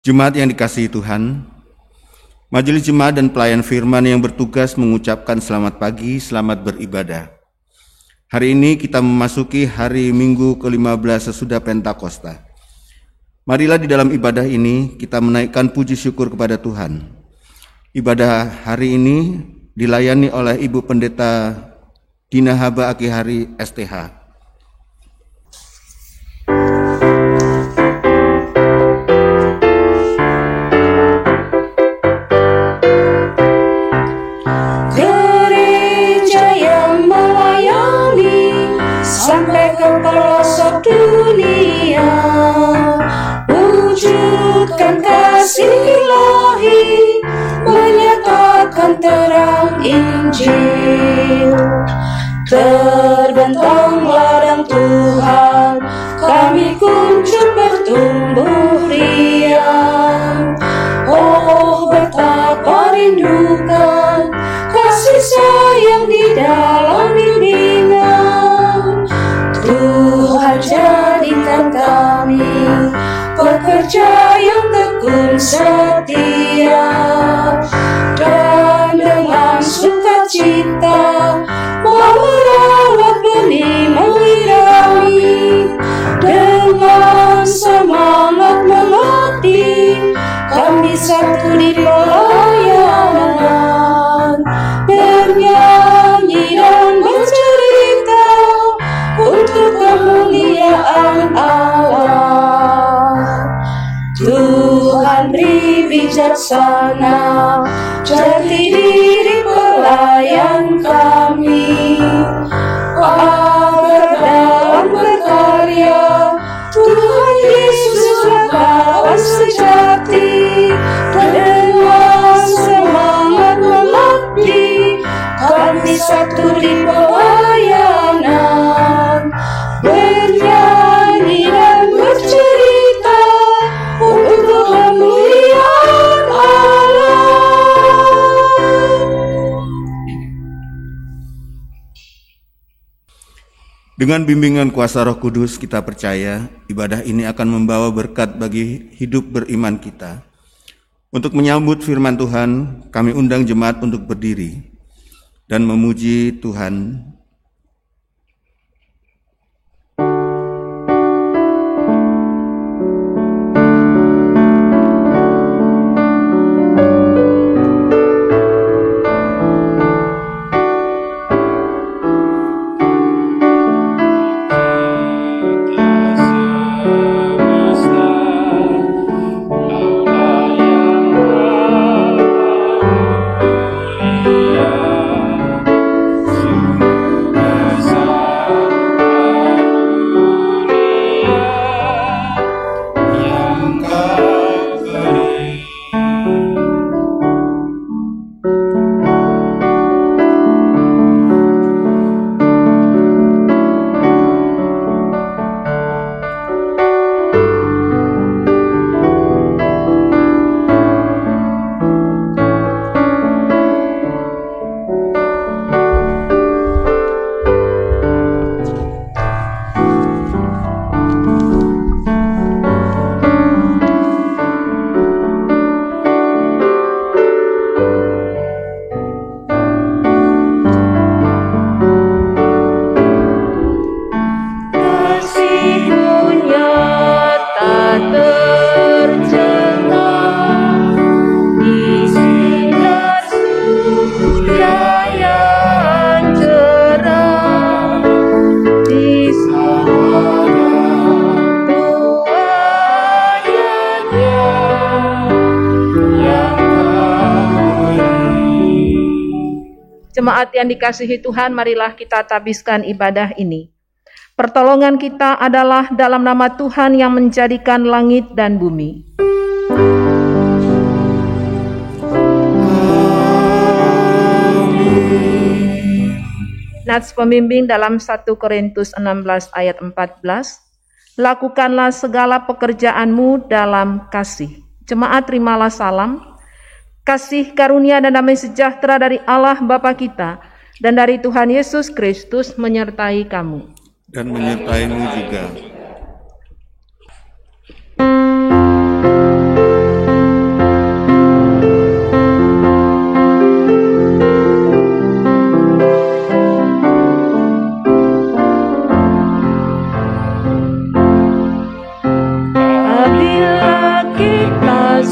Jemaat yang dikasihi Tuhan, Majelis Jemaat dan pelayan firman yang bertugas mengucapkan selamat pagi, selamat beribadah. Hari ini kita memasuki hari Minggu ke-15 sesudah Pentakosta. Marilah di dalam ibadah ini kita menaikkan puji syukur kepada Tuhan. Ibadah hari ini dilayani oleh Ibu Pendeta Dina Haba Akihari STH. Ilahi menyatakan terang Injil. Terbentang ladang Tuhan, kami kunjung bertumbuh riang. Oh, betapa rindukan kasih sayang di dalam bimbingan. Tuhan jadikan kami pekerja yang tekun setia, dan dengan sukacita mau merawat benih menghirami. Dengan semangat melatih kami satu di pelayanan, bernyanyi dan bercerita untuk kemuliaan Allah. Tuhan beri bijaksana jati diri pelayan kami, agar dalam berkarya Tuhan Yesus kawan sejati. Dengan semangat melatih kami satu di pelayanan, bernyanyi dan bercerita untuk kemuliaan Allah. Dengan bimbingan kuasa Roh Kudus, kita percaya ibadah ini akan membawa berkat bagi hidup beriman kita. Untuk menyambut firman Tuhan, kami undang jemaat untuk berdiri dan memuji Tuhan. Jemaat yang dikasihi Tuhan, marilah kita tabiskan ibadah ini. Pertolongan kita adalah dalam nama Tuhan yang menjadikan langit dan bumi. Nats pembimbing dalam 1 Korintus 16 ayat 14. Lakukanlah segala pekerjaanmu dalam kasih. Jemaat, terimalah salam. Kasih karunia dan damai sejahtera dari Allah Bapa kita dan dari Tuhan Yesus Kristus menyertai kamu. Dan menyertaimu juga.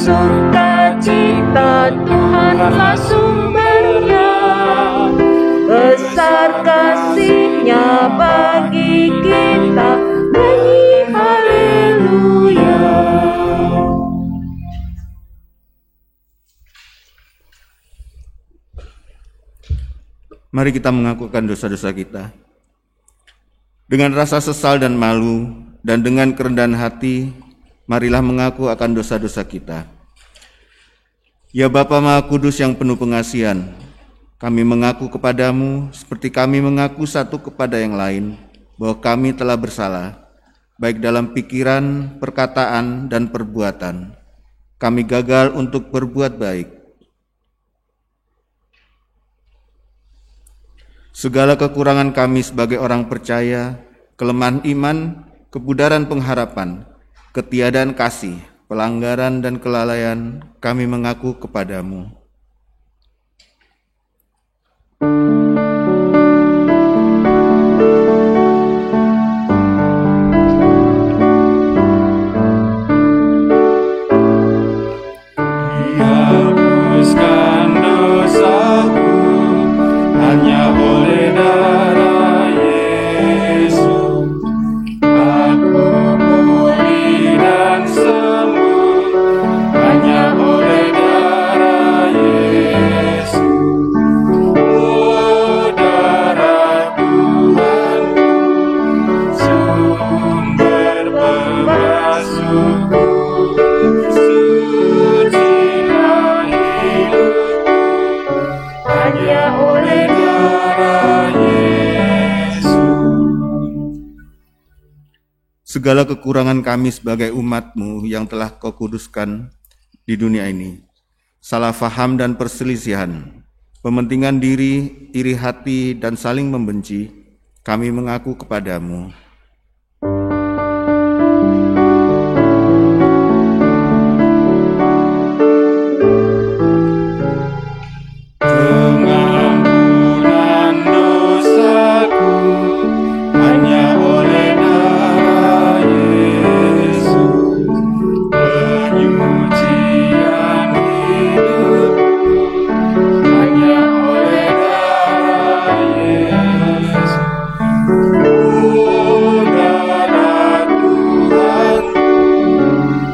sukacita, Tuhanlah sumbernya. Besar kasih-Nya bagi kita, nyanyi haleluya. Mari kita mengakukan dosa-dosa kita. Dengan rasa sesal dan malu, dan dengan kerendahan hati, marilah mengaku akan dosa-dosa kita. Ya Bapa Maha Kudus yang penuh pengasihan, kami mengaku kepadamu seperti kami mengaku satu kepada yang lain, bahwa kami telah bersalah, baik dalam pikiran, perkataan, dan perbuatan. Kami gagal untuk berbuat baik. Segala kekurangan kami sebagai orang percaya, kelemahan iman, kebudaran pengharapan, ketiadaan kasih, pelanggaran dan kelalaian, kami mengaku kepadamu. Hapuskan dosaku hanya oleh darah Yesus. Aku pulih dan sembuh hanya oleh darah Yesus. Oh, darah Tuhanku, sumber pembasuhku, sucilah hidupku hanya oleh darah Yesus. Segala kekurangan kami sebagai umat-Mu yang telah Kau kuduskan di dunia ini, salah faham dan perselisihan, pementingan diri, iri hati, dan saling membenci, kami mengaku kepadamu. Pengampunan dosaku hanya oleh darah Yesus. Penyucian hidupku hanya oleh darah Yesus. Oh, darah Tuhanku,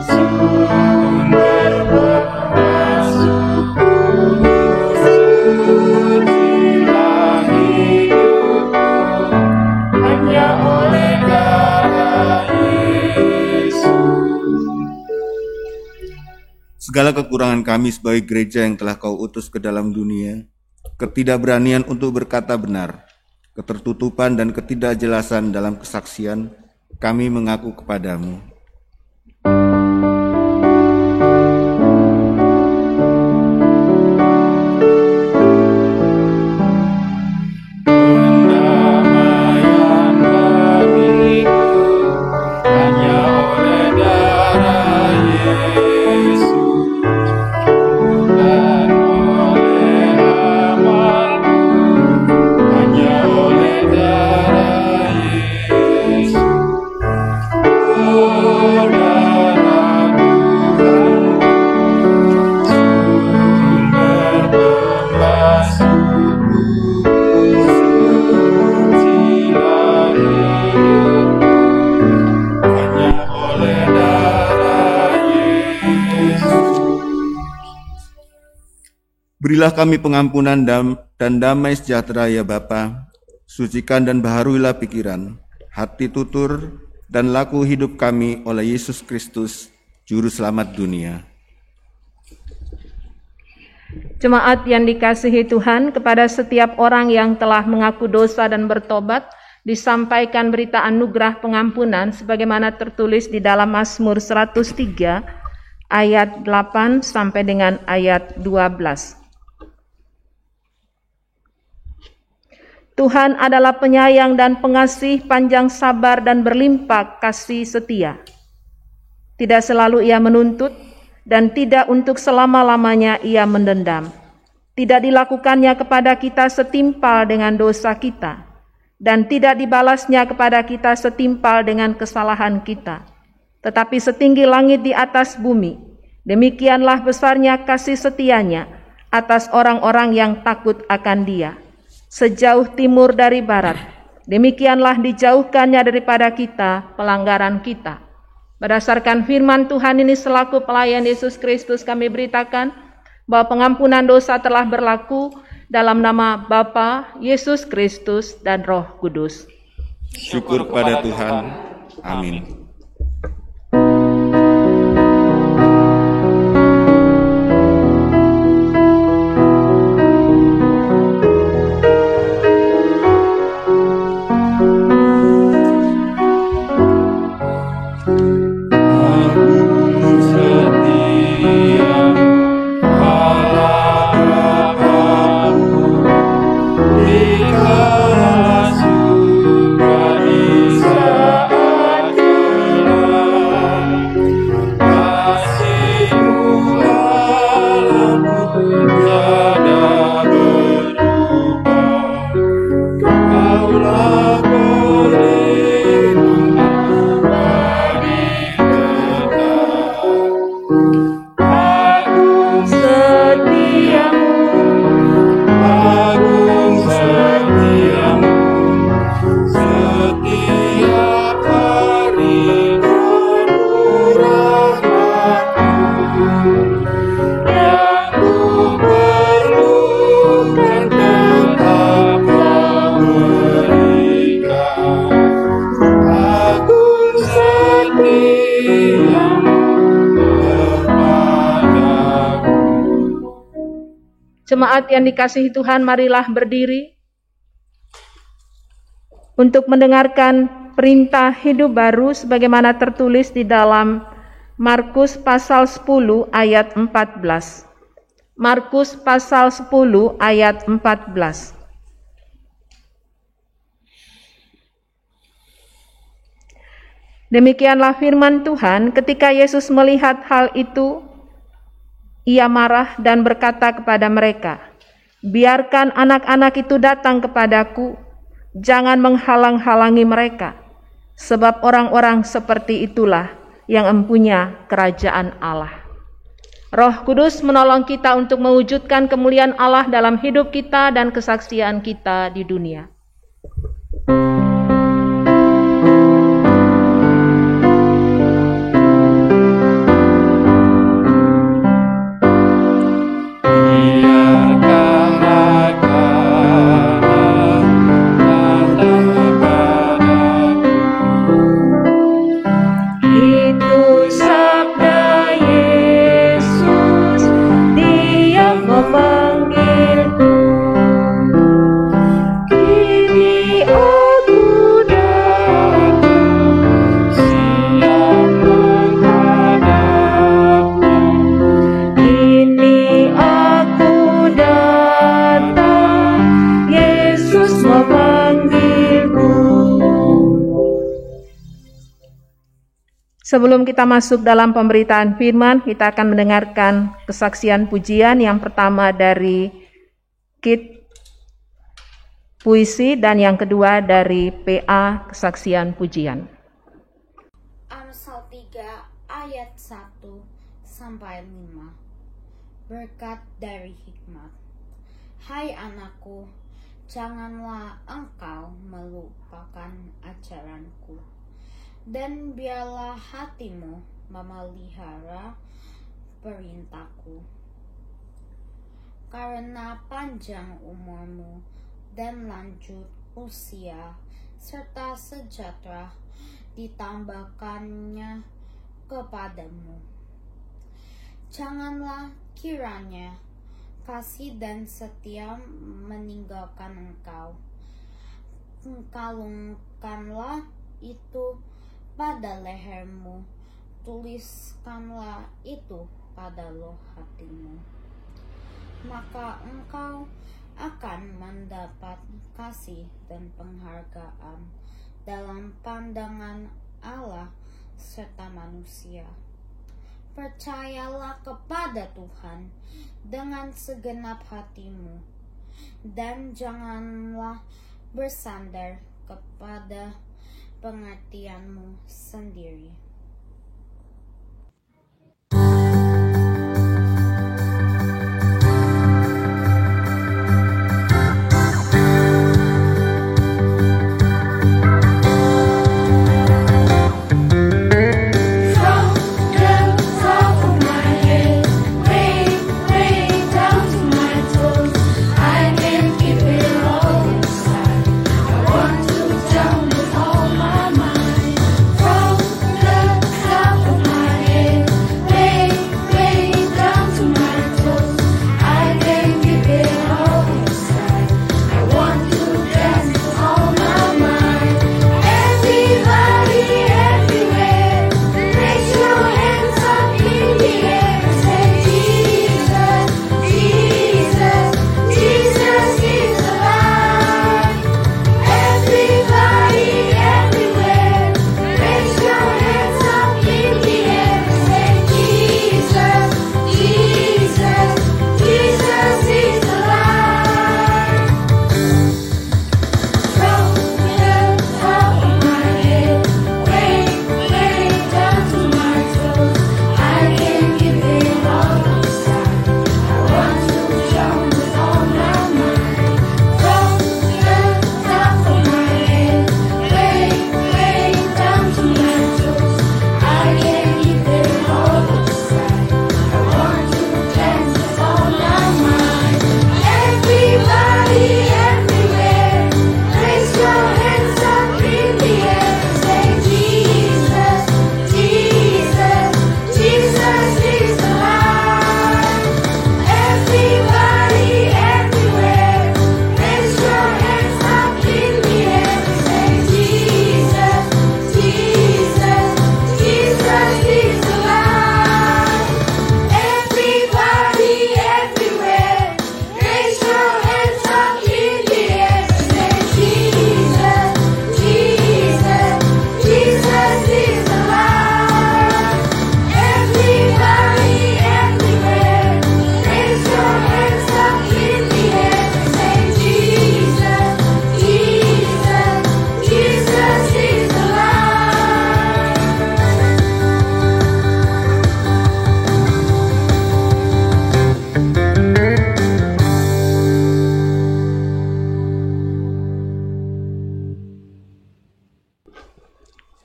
sumber pembasuhku, sucilah hidupku hanya oleh darah Yesus. Segala kekurangan kami sebagai gereja yang telah Kau utus ke dalam dunia, ketidakberanian untuk berkata benar, ketertutupan dan ketidakjelasan dalam kesaksian, kami mengaku kepadamu. Pendamaian bagiku hanya oleh darah Yesus, bukan oleh amalku, hanya oleh darah Yesus. Oh, darah Tuhanku, sumber pembasuhku, sucilah hidupku hanya oleh darah Yesus. Berilah kami pengampunan dan damai sejahtera ya Bapa, sucikan dan baharuilah pikiran, hati tutur, dan laku hidup kami oleh Yesus Kristus, Juru Selamat dunia. Jemaat yang dikasihi Tuhan, kepada setiap orang yang telah mengaku dosa dan bertobat, disampaikan berita anugerah pengampunan sebagaimana tertulis di dalam Mazmur 103 ayat 8 sampai dengan ayat 12. Tuhan adalah penyayang dan pengasih, panjang sabar dan berlimpah kasih setia. Tidak selalu Ia menuntut, dan tidak untuk selama-lamanya Ia mendendam. Tidak dilakukannya kepada kita setimpal dengan dosa kita, dan tidak dibalasnya kepada kita setimpal dengan kesalahan kita. Tetapi setinggi langit di atas bumi, Demikianlah besarnya kasih setianya atas orang-orang yang takut akan Dia. Sejauh timur dari barat, demikianlah dijauhkannya daripada kita pelanggaran kita. Berdasarkan firman Tuhan ini selaku pelayan Yesus Kristus kami beritakan bahwa pengampunan dosa telah berlaku dalam nama Bapa, Yesus Kristus, dan Roh Kudus. Syukur pada Tuhan. Amin. Jemaat yang dikasihi Tuhan, marilah berdiri untuk mendengarkan perintah hidup baru sebagaimana tertulis di dalam Markus pasal 10 ayat 14. Markus pasal 10 ayat 14. Demikianlah firman Tuhan, ketika Yesus melihat hal itu, Ia marah dan berkata kepada mereka, "Biarkan anak-anak itu datang kepadaku, jangan menghalang-halangi mereka, sebab orang-orang seperti itulah yang empunya kerajaan Allah." Roh Kudus menolong kita untuk mewujudkan kemuliaan Allah dalam hidup kita dan kesaksian kita di dunia. Sebelum kita masuk dalam pemberitaan firman, kita akan mendengarkan kesaksian pujian yang pertama dari Kit Puisi dan yang kedua dari PA Kesaksian Pujian. Amsal 3 ayat 1 sampai 5. Berkat dari hikmat. Hai anakku, janganlah engkau melupakan ajaranku, dan biarlah hatimu memelihara perintahku. Karena panjang umurmu dan lanjut usia, serta sejahtera ditambahkannya kepadamu. Janganlah kiranya kasih dan setia meninggalkan engkau. Kalungkanlah itu pada lehermu, tuliskanlah itu pada loh hatimu. Maka engkau akan mendapat kasih dan penghargaan dalam pandangan Allah serta manusia. Percayalah kepada Tuhan dengan segenap hatimu, dan janganlah bersandar kepada pengertianmu sendiri.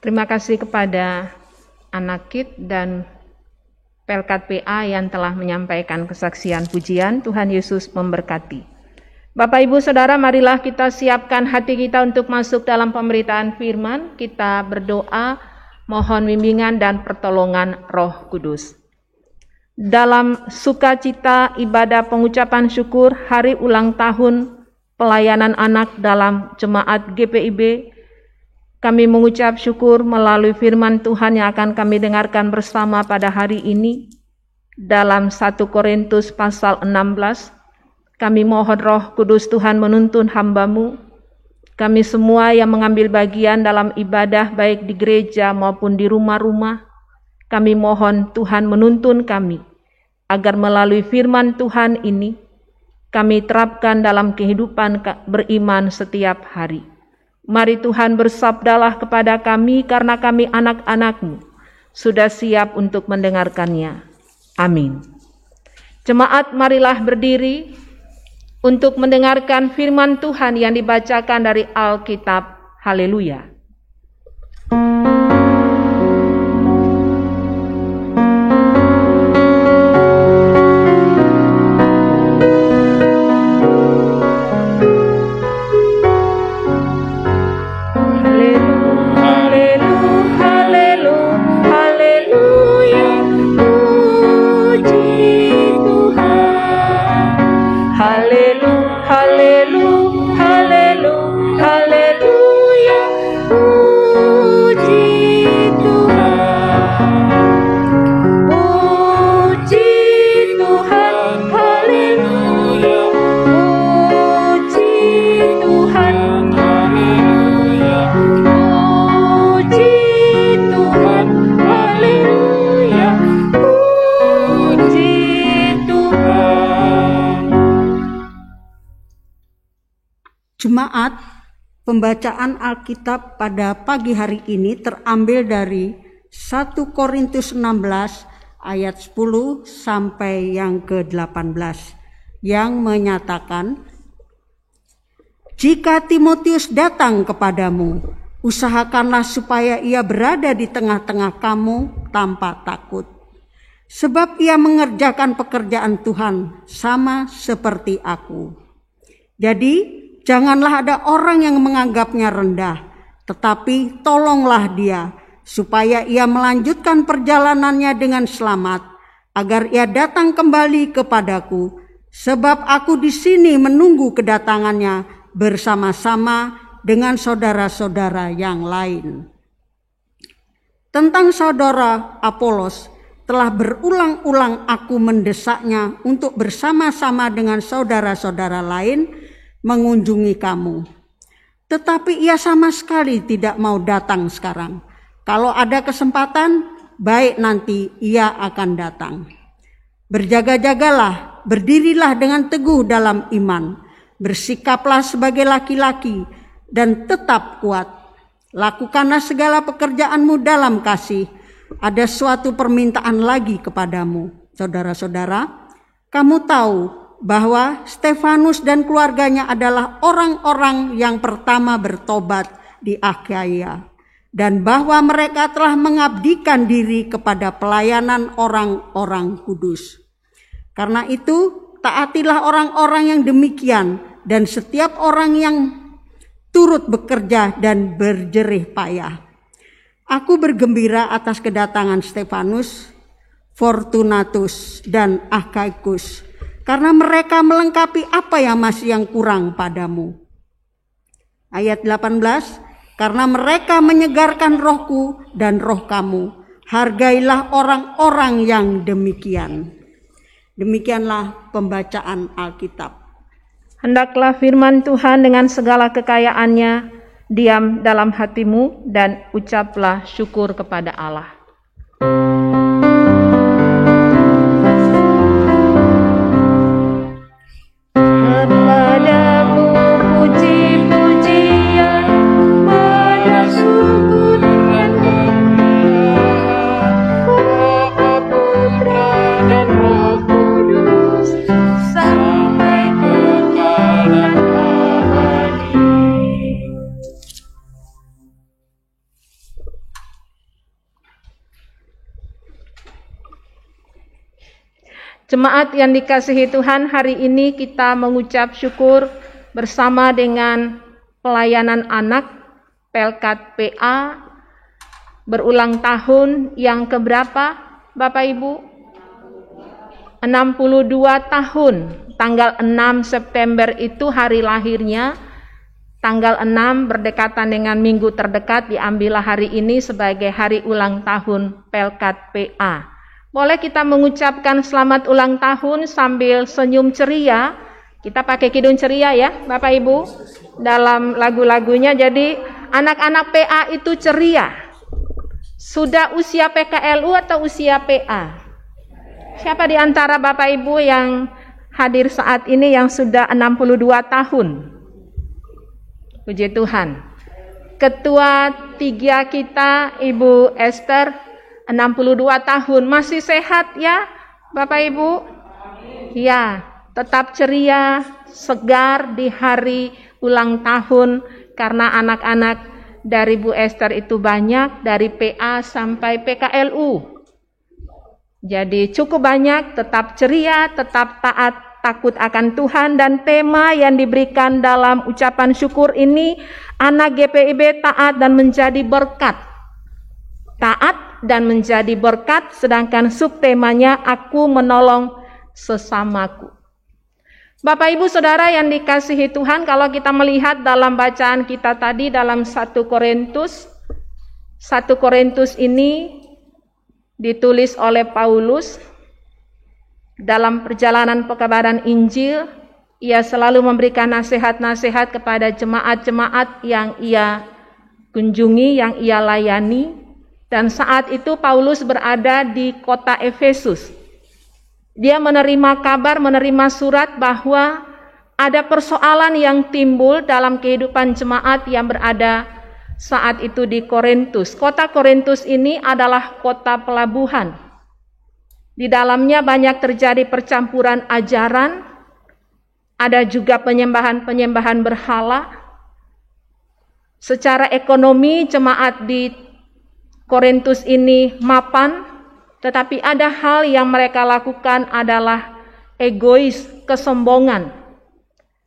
Terima kasih kepada anak KID dan Pelkat PA yang telah menyampaikan kesaksian pujian. Tuhan Yesus memberkati. Bapak Ibu Saudara, marilah kita siapkan hati kita untuk masuk dalam pemberitaan firman. Kita berdoa, mohon bimbingan dan pertolongan Roh Kudus. Dalam sukacita ibadah pengucapan syukur hari ulang tahun pelayanan anak dalam jemaat GPIB, kami mengucap syukur melalui firman Tuhan yang akan kami dengarkan bersama pada hari ini. Dalam 1 Korintus pasal 16, kami mohon Roh Kudus Tuhan menuntun hamba-Mu. Kami semua yang mengambil bagian dalam ibadah baik di gereja maupun di rumah-rumah, kami mohon Tuhan menuntun kami, agar melalui firman Tuhan ini, kami terapkan dalam kehidupan beriman setiap hari. Mari Tuhan bersabdalah kepada kami karena kami anak-anak-Mu, sudah siap untuk mendengarkannya. Amin. Jemaat, marilah berdiri untuk mendengarkan firman Tuhan yang dibacakan dari Alkitab. Haleluya. Jemaat, pembacaan Alkitab pada pagi hari ini terambil dari 1 Korintus 16 ayat 10 sampai yang ke-18 yang menyatakan, "Jika Timotius datang kepadamu, usahakanlah supaya ia berada di tengah-tengah kamu tanpa takut, sebab ia mengerjakan pekerjaan Tuhan sama seperti aku. Jadi, janganlah ada orang yang menganggapnya rendah, tetapi tolonglah dia, supaya ia melanjutkan perjalanannya dengan selamat, agar ia datang kembali kepadaku, sebab aku di sini menunggu kedatangannya bersama-sama dengan saudara-saudara yang lain." Tentang saudara Apolos, telah berulang-ulang aku mendesaknya untuk bersama-sama dengan saudara-saudara lain mengunjungi kamu. Tetapi ia sama sekali tidak mau datang sekarang. Kalau ada kesempatan, baik nanti ia akan datang. Berjaga-jagalah, berdirilah dengan teguh dalam iman, bersikaplah sebagai laki-laki dan tetap kuat. Lakukanlah segala pekerjaanmu dalam kasih. Ada suatu permintaan lagi kepadamu, saudara-saudara. Kamu tahu bahwa Stefanus dan keluarganya adalah orang-orang yang pertama bertobat di Akhaya, dan bahwa mereka telah mengabdikan diri kepada pelayanan orang-orang kudus. Karena itu, taatilah orang-orang yang demikian dan setiap orang yang turut bekerja dan berjerih payah. Aku bergembira atas kedatangan Stefanus, Fortunatus, dan Akhaikus, karena mereka melengkapi apa yang masih kurang padamu. Ayat 18, karena mereka menyegarkan rohku dan roh kamu. Hargailah orang-orang yang demikian. Demikianlah pembacaan Alkitab. Hendaklah firman Tuhan dengan segala kekayaannya diam dalam hatimu dan ucaplah syukur kepada Allah. Jemaat yang dikasihi Tuhan, hari ini kita mengucap syukur bersama dengan pelayanan anak Pelkat PA berulang tahun yang keberapa Bapak Ibu? 62 tahun. Tanggal 6 September itu hari lahirnya. Tanggal 6 berdekatan dengan minggu terdekat, diambillah hari ini sebagai hari ulang tahun Pelkat PA. Boleh kita mengucapkan selamat ulang tahun sambil senyum ceria. Kita pakai kidung ceria ya Bapak Ibu dalam lagu-lagunya. Jadi anak-anak PA itu ceria. Sudah usia PKLU atau usia PA? Siapa di antara Bapak Ibu yang hadir saat ini yang sudah 62 tahun? Puji Tuhan. Ketua 3 kita Ibu Esther 62 tahun, masih sehat ya Bapak Ibu? Ya, tetap ceria, segar di hari ulang tahun karena anak-anak dari Bu Esther itu banyak, dari PA sampai PKLU. Jadi cukup banyak, tetap ceria, tetap taat, takut akan Tuhan, dan tema yang diberikan dalam ucapan syukur ini, anak GPIB taat dan menjadi berkat. Taat dan menjadi berkat, sedangkan subtemanya aku menolong sesamaku. Bapak Ibu Saudara yang dikasihi Tuhan, kalau kita melihat dalam bacaan kita tadi dalam 1 Korintus ini ditulis oleh Paulus dalam perjalanan pekabaran Injil. Ia selalu memberikan nasihat-nasihat kepada jemaat-jemaat yang ia kunjungi, yang ia layani. Dan saat itu Paulus berada di kota Efesus. Dia menerima kabar, menerima surat bahwa ada persoalan yang timbul dalam kehidupan jemaat yang berada saat itu di Korintus. Kota Korintus ini adalah kota pelabuhan. Di dalamnya banyak terjadi percampuran ajaran, ada juga penyembahan-penyembahan berhala. Secara ekonomi jemaat di Korintus ini mapan, tetapi ada hal yang mereka lakukan adalah egois, kesombongan.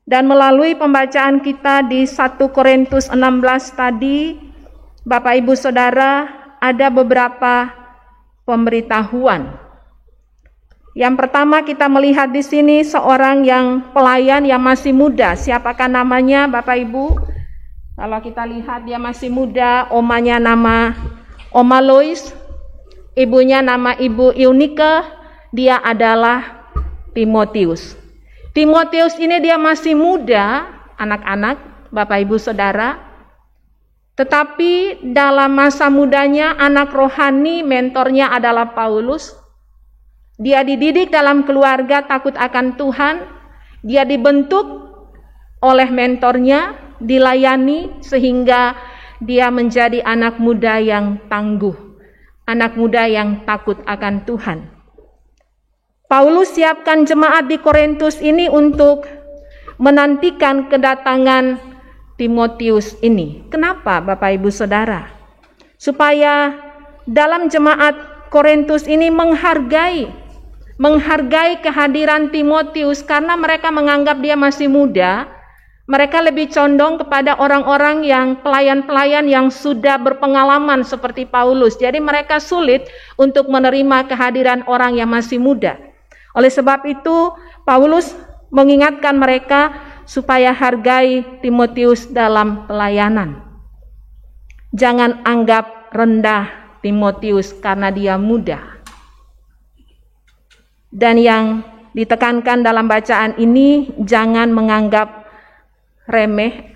Dan melalui pembacaan kita di 1 Korintus 16 tadi, Bapak Ibu Saudara, ada beberapa pemberitahuan. Yang pertama kita melihat di sini seorang yang pelayan yang masih muda. Siapakah namanya Bapak Ibu? Kalau kita lihat dia masih muda, omanya nama Oma Lois, ibunya nama Ibu Eunike, dia adalah Timotius. Timotius ini dia masih muda, anak-anak, Bapak Ibu Saudara. Tetapi dalam masa mudanya anak rohani mentornya adalah Paulus. Dia dididik dalam keluarga takut akan Tuhan. Dia dibentuk oleh mentornya, dilayani sehingga dia menjadi anak muda yang tangguh, anak muda yang takut akan Tuhan. Paulus siapkan jemaat di Korintus ini untuk menantikan kedatangan Timotius ini. Kenapa Bapak Ibu Saudara? Supaya dalam jemaat Korintus ini menghargai kehadiran Timotius, karena mereka menganggap dia masih muda. Mereka lebih condong kepada orang-orang yang pelayan-pelayan yang sudah berpengalaman seperti Paulus. Jadi mereka sulit untuk menerima kehadiran orang yang masih muda. Oleh sebab itu, Paulus mengingatkan mereka supaya hargai Timotius dalam pelayanan. Jangan anggap rendah Timotius karena dia muda. Dan yang ditekankan dalam bacaan ini, jangan menganggap remeh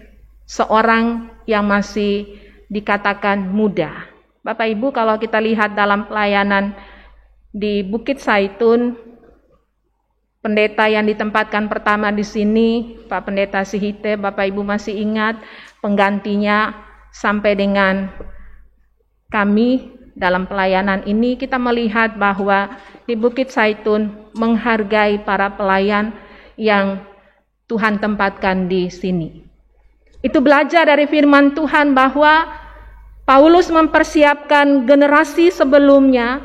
seorang yang masih dikatakan muda. Bapak Ibu, kalau kita lihat dalam pelayanan di Bukit Zaitun, pendeta yang ditempatkan pertama di sini, Pak Pendeta Sihite, Bapak Ibu masih ingat, penggantinya sampai dengan kami dalam pelayanan ini, kita melihat bahwa di Bukit Zaitun menghargai para pelayan yang Tuhan tempatkan di sini. Itu belajar dari firman Tuhan bahwa Paulus mempersiapkan generasi sebelumnya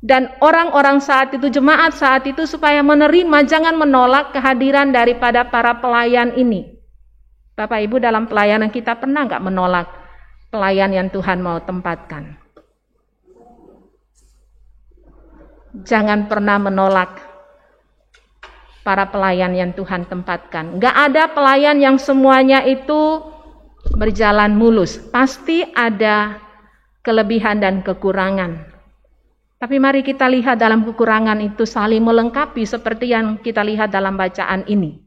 dan orang-orang saat itu, jemaat saat itu, supaya menerima, jangan menolak kehadiran daripada para pelayan ini. Bapak Ibu, dalam pelayanan kita pernah nggak menolak pelayan yang Tuhan mau tempatkan? Jangan pernah menolak para pelayan yang Tuhan tempatkan. Nggak ada pelayan yang semuanya itu berjalan mulus. Pasti ada kelebihan dan kekurangan. Tapi mari kita lihat dalam kekurangan itu saling melengkapi seperti yang kita lihat dalam bacaan ini.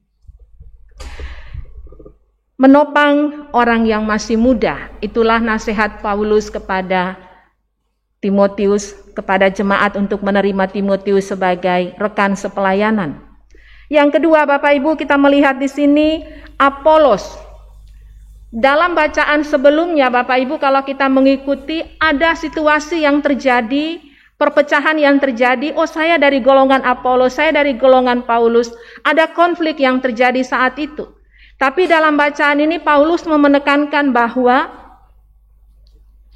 Menopang orang yang masih muda, itulah nasihat Paulus kepada Timotius, kepada jemaat untuk menerima Timotius sebagai rekan sepelayanan. Yang kedua, Bapak Ibu, kita melihat di sini Apolos. Dalam bacaan sebelumnya, Bapak Ibu, kalau kita mengikuti, ada situasi yang terjadi, perpecahan yang terjadi. Oh, saya dari golongan Apolos, saya dari golongan Paulus. Ada konflik yang terjadi saat itu. Tapi dalam bacaan ini Paulus menekankan bahwa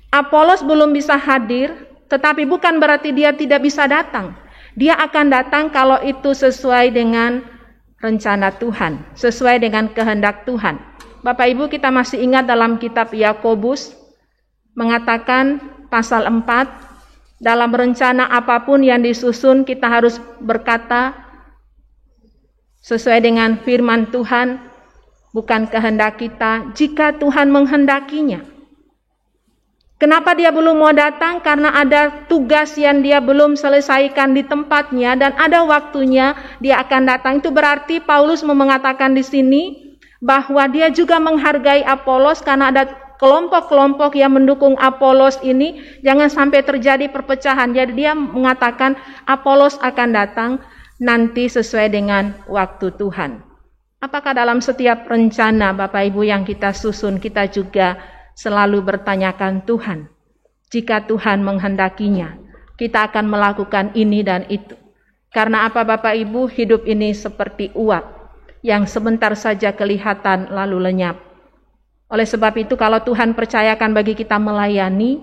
Apolos belum bisa hadir, tetapi bukan berarti dia tidak bisa datang. Dia akan datang kalau itu sesuai dengan rencana Tuhan, sesuai dengan kehendak Tuhan. Bapak Ibu, kita masih ingat dalam kitab Yakobus mengatakan pasal 4, dalam rencana apapun yang disusun kita harus berkata sesuai dengan firman Tuhan, bukan kehendak kita, jika Tuhan menghendakinya. Kenapa dia belum mau datang? Karena ada tugas yang dia belum selesaikan di tempatnya dan ada waktunya dia akan datang. Itu berarti Paulus mengatakan di sini bahwa dia juga menghargai Apolos karena ada kelompok-kelompok yang mendukung Apolos ini. Jangan sampai terjadi perpecahan. Jadi dia mengatakan Apolos akan datang nanti sesuai dengan waktu Tuhan. Apakah dalam setiap rencana Bapak Ibu yang kita susun kita juga selalu bertanyakan Tuhan, jika Tuhan menghendakinya, kita akan melakukan ini dan itu. Karena apa Bapak Ibu, hidup ini seperti uap, yang sebentar saja kelihatan lalu lenyap. Oleh sebab itu kalau Tuhan percayakan bagi kita melayani,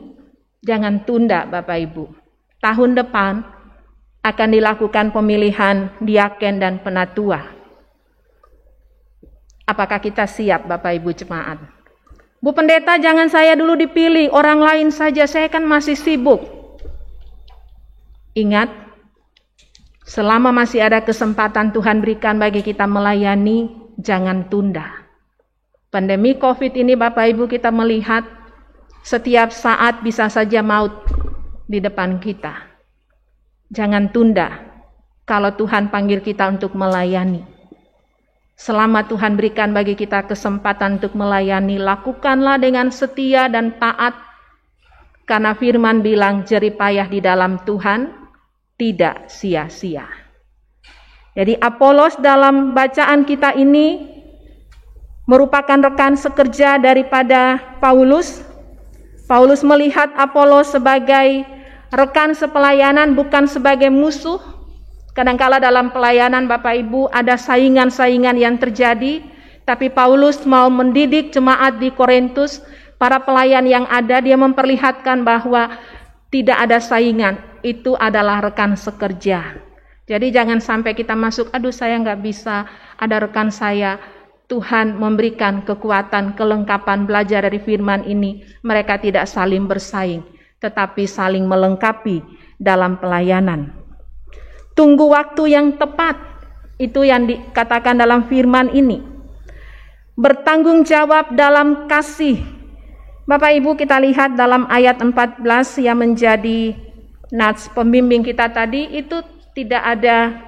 jangan tunda Bapak Ibu. Tahun depan akan dilakukan pemilihan diaken dan penatua. Apakah kita siap Bapak Ibu jemaat? Bu pendeta, jangan saya dulu dipilih, orang lain saja, saya kan masih sibuk. Ingat, selama masih ada kesempatan Tuhan berikan bagi kita melayani, jangan tunda. Pandemi COVID ini Bapak Ibu kita melihat, setiap saat bisa saja maut di depan kita. Jangan tunda, kalau Tuhan panggil kita untuk melayani. Selama Tuhan berikan bagi kita kesempatan untuk melayani, lakukanlah dengan setia dan taat. Karena firman bilang jeripayah di dalam Tuhan tidak sia-sia. Jadi Apolos dalam bacaan kita ini merupakan rekan sekerja daripada Paulus. Paulus melihat Apolos sebagai rekan sepelayanan, bukan sebagai musuh. Kadangkala dalam pelayanan Bapak Ibu ada saingan-saingan yang terjadi, tapi Paulus mau mendidik jemaat di Korintus, para pelayan yang ada, dia memperlihatkan bahwa tidak ada saingan, itu adalah rekan sekerja. Jadi jangan sampai kita masuk, aduh saya nggak bisa, ada rekan saya. Tuhan memberikan kekuatan, kelengkapan belajar dari firman ini, mereka tidak saling bersaing, tetapi saling melengkapi dalam pelayanan. Tunggu waktu yang tepat, itu yang dikatakan dalam firman ini. Bertanggung jawab dalam kasih. Bapak Ibu kita lihat dalam ayat 14 yang menjadi nats pembimbing kita tadi, itu tidak ada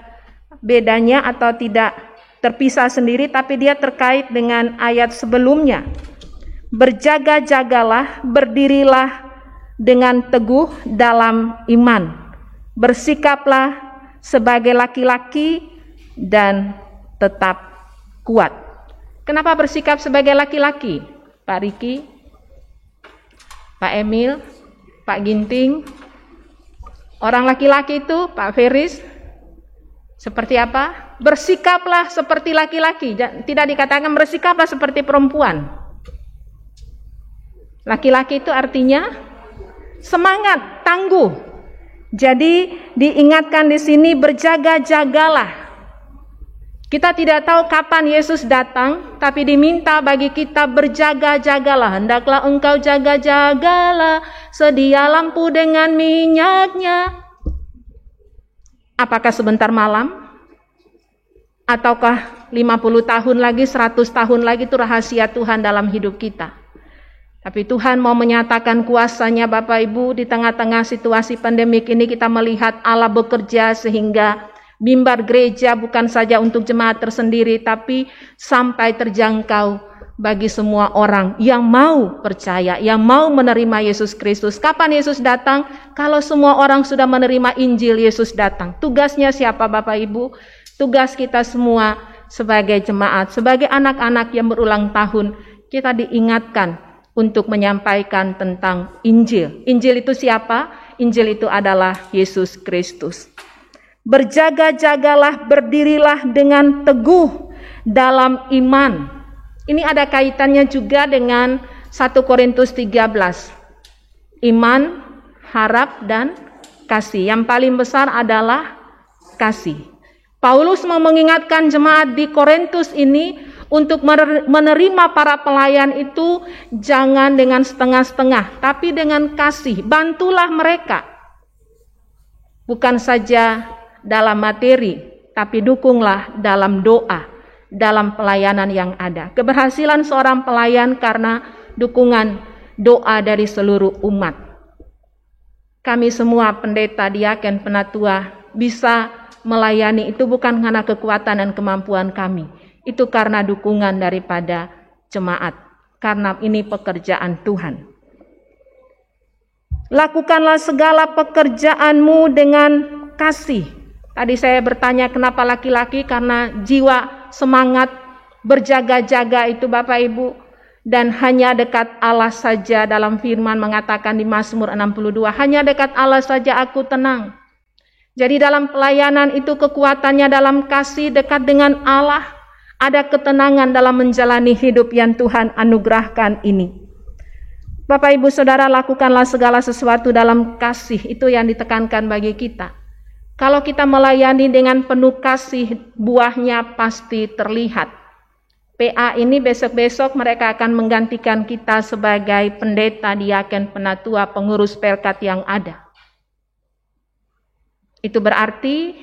bedanya atau tidak terpisah sendiri, tapi dia terkait dengan ayat sebelumnya. Berjaga-jagalah, berdirilah dengan teguh dalam iman. Bersikaplah sebagai laki-laki dan tetap kuat. Kenapa bersikap sebagai laki-laki? Pak Riki, Pak Emil, Pak Ginting. Orang laki-laki itu, Pak Feris, seperti apa? Bersikaplah seperti laki-laki. Tidak dikatakan bersikaplah seperti perempuan. Laki-laki itu artinya semangat, tangguh. Jadi diingatkan di sini berjaga-jagalah. Kita tidak tahu kapan Yesus datang, tapi diminta bagi kita berjaga-jagalah. Hendaklah engkau jaga-jagalah, sedia lampu dengan minyaknya. Apakah sebentar malam? Ataukah 50 tahun lagi, 100 tahun lagi? Itu rahasia Tuhan dalam hidup kita. Tapi Tuhan mau menyatakan kuasa-Nya Bapak Ibu. Di tengah-tengah situasi pandemik ini kita melihat Allah bekerja sehingga mimbar gereja bukan saja untuk jemaat tersendiri, tapi sampai terjangkau bagi semua orang yang mau percaya, yang mau menerima Yesus Kristus. Kapan Yesus datang? Kalau semua orang sudah menerima Injil, Yesus datang. Tugasnya siapa Bapak Ibu? Tugas kita semua sebagai jemaat, sebagai anak-anak yang berulang tahun, kita diingatkan untuk menyampaikan tentang Injil. Injil itu siapa? Injil itu adalah Yesus Kristus. Berjaga-jagalah, berdirilah dengan teguh dalam iman. Ini ada kaitannya juga dengan 1 Korintus 13. Iman, harap, dan kasih. Yang paling besar adalah kasih. Paulus mau mengingatkan jemaat di Korintus ini untuk menerima para pelayan itu jangan dengan setengah-setengah, tapi dengan kasih. Bantulah mereka. Bukan saja dalam materi, tapi dukunglah dalam doa, dalam pelayanan yang ada. Keberhasilan seorang pelayan karena dukungan doa dari seluruh umat. Kami semua pendeta, diaken, penatua bisa melayani itu bukan karena kekuatan dan kemampuan kami. Itu karena dukungan daripada jemaat. Karena ini pekerjaan Tuhan. Lakukanlah segala pekerjaanmu dengan kasih. Tadi saya bertanya kenapa laki-laki, karena jiwa semangat berjaga-jaga itu Bapak Ibu. Dan hanya dekat Allah saja, dalam firman mengatakan di Mazmur 62, hanya dekat Allah saja aku tenang. Jadi dalam pelayanan itu kekuatannya dalam kasih, dekat dengan Allah. Ada ketenangan dalam menjalani hidup yang Tuhan anugerahkan ini. Bapak Ibu Saudara, lakukanlah segala sesuatu dalam kasih. Itu yang ditekankan bagi kita. Kalau kita melayani dengan penuh kasih, buahnya pasti terlihat. PA ini besok-besok mereka akan menggantikan kita sebagai pendeta, diaken, penatua, pengurus pelkat yang ada. Itu berarti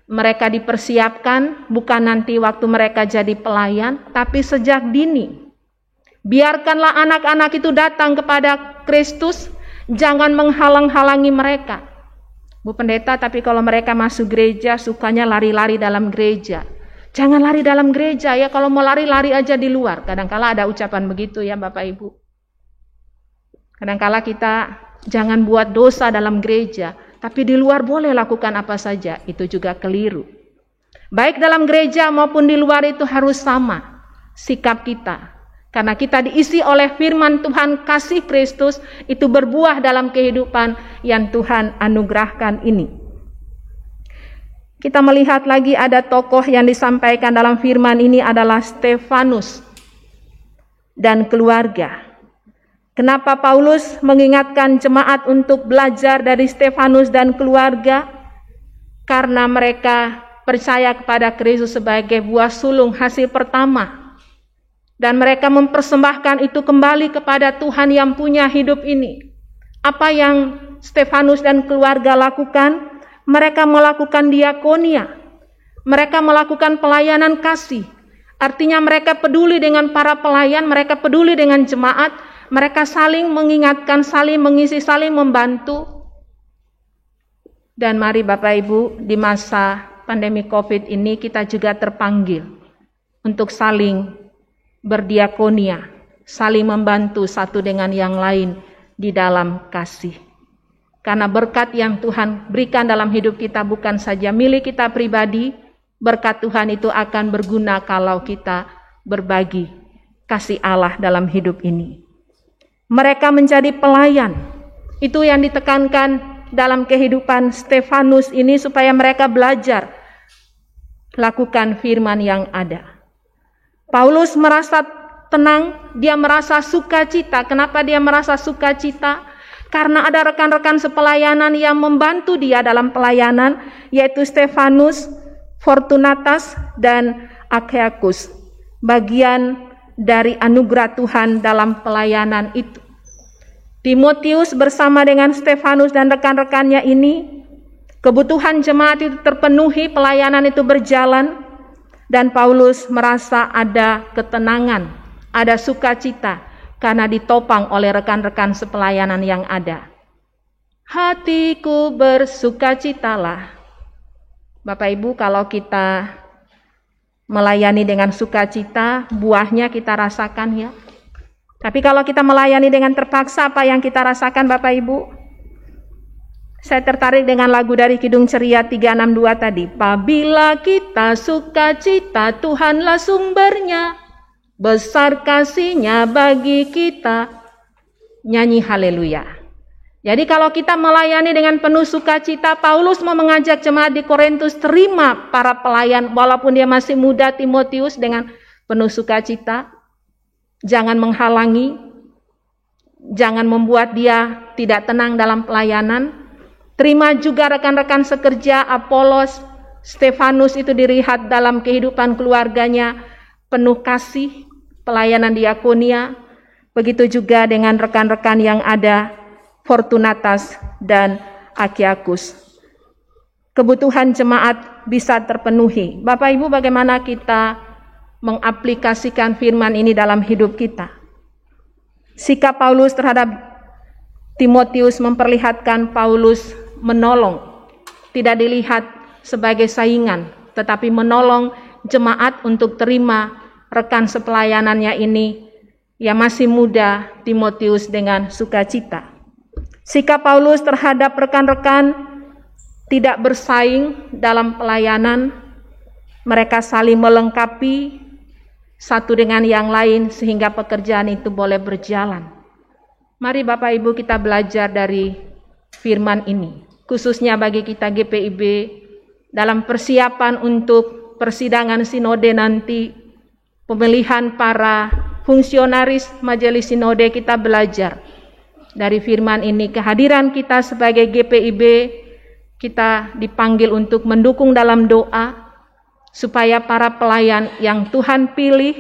mereka dipersiapkan bukan nanti waktu mereka jadi pelayan, tapi sejak dini. Biarkanlah anak-anak itu datang kepada Kristus, jangan menghalang-halangi mereka. Bu Pendeta, tapi kalau mereka masuk gereja, sukanya lari-lari dalam gereja. Jangan lari dalam gereja ya, kalau mau lari-lari aja di luar. Kadang-kala ada ucapan begitu ya Bapak Ibu. Kadang-kala kita jangan buat dosa dalam gereja. Tapi di luar boleh lakukan apa saja, itu juga keliru. Baik dalam gereja maupun di luar itu harus sama sikap kita. Karena kita diisi oleh firman Tuhan, kasih Kristus itu berbuah dalam kehidupan yang Tuhan anugerahkan ini. Kita melihat lagi ada tokoh yang disampaikan dalam firman ini adalah Stefanus dan keluarga. Kenapa Paulus mengingatkan jemaat untuk belajar dari Stefanus dan keluarga? Karena mereka percaya kepada Kristus sebagai buah sulung hasil pertama. Dan mereka mempersembahkan itu kembali kepada Tuhan yang punya hidup ini. Apa yang Stefanus dan keluarga lakukan? Mereka melakukan diakonia. Mereka melakukan pelayanan kasih. Artinya mereka peduli dengan para pelayan, mereka peduli dengan jemaat. Mereka saling mengingatkan, saling mengisi, saling membantu. Dan mari Bapak Ibu, di masa pandemi COVID ini kita juga terpanggil untuk saling berdiakonia, saling membantu satu dengan yang lain di dalam kasih. Karena berkat yang Tuhan berikan dalam hidup kita bukan saja milik kita pribadi, berkat Tuhan itu akan berguna kalau kita berbagi kasih Allah dalam hidup ini. Mereka menjadi pelayan. Itu yang ditekankan dalam kehidupan Stefanus ini supaya mereka belajar lakukan firman yang ada. Paulus merasa tenang, dia merasa sukacita. Kenapa dia merasa sukacita? Karena ada rekan-rekan sepelayanan yang membantu dia dalam pelayanan, yaitu Stefanus, Fortunatas, dan Achaicus. Bagian dari anugerah Tuhan dalam pelayanan itu. Timotius bersama dengan Stefanus dan rekan-rekannya ini, kebutuhan jemaat itu terpenuhi, pelayanan itu berjalan, dan Paulus merasa ada ketenangan, ada sukacita, karena ditopang oleh rekan-rekan sepelayanan yang ada. Hatiku bersukacitalah. Bapak Ibu, kalau kita melayani dengan sukacita, buahnya kita rasakan ya. Tapi kalau kita melayani dengan terpaksa, apa yang kita rasakan Bapak Ibu? Saya tertarik dengan lagu dari Kidung Ceria 362 tadi. Apabila kita sukacita, Tuhanlah sumbernya, besar kasih-Nya bagi kita. Nyanyi haleluya. Jadi kalau kita melayani dengan penuh sukacita, Paulus mau mengajak jemaat di Korintus terima para pelayan walaupun dia masih muda, Timotius, dengan penuh sukacita. Jangan menghalangi, jangan membuat dia tidak tenang dalam pelayanan. Terima juga rekan-rekan sekerja Apolos, Stefanus itu dilihat dalam kehidupan keluarganya penuh kasih, pelayanan diakonia. Begitu juga dengan rekan-rekan yang ada, Fortunatas dan Achaicus. Kebutuhan jemaat bisa terpenuhi. Bapak Ibu, bagaimana kita mengaplikasikan firman ini dalam hidup kita? Sikap Paulus terhadap Timotius memperlihatkan Paulus menolong, tidak dilihat sebagai saingan, tetapi menolong jemaat untuk terima rekan sepelayanannya ini yang masih muda, Timotius, dengan sukacita. Sikap Paulus terhadap rekan-rekan tidak bersaing dalam pelayanan, mereka saling melengkapi satu dengan yang lain sehingga pekerjaan itu boleh berjalan. Mari Bapak Ibu kita belajar dari firman ini, khususnya bagi kita GPIB dalam persiapan untuk persidangan sinode nanti, pemilihan para fungsionaris majelis sinode. Kita belajar dari firman ini. Kehadiran kita sebagai GPIB, kita dipanggil untuk mendukung dalam doa supaya para pelayan yang Tuhan pilih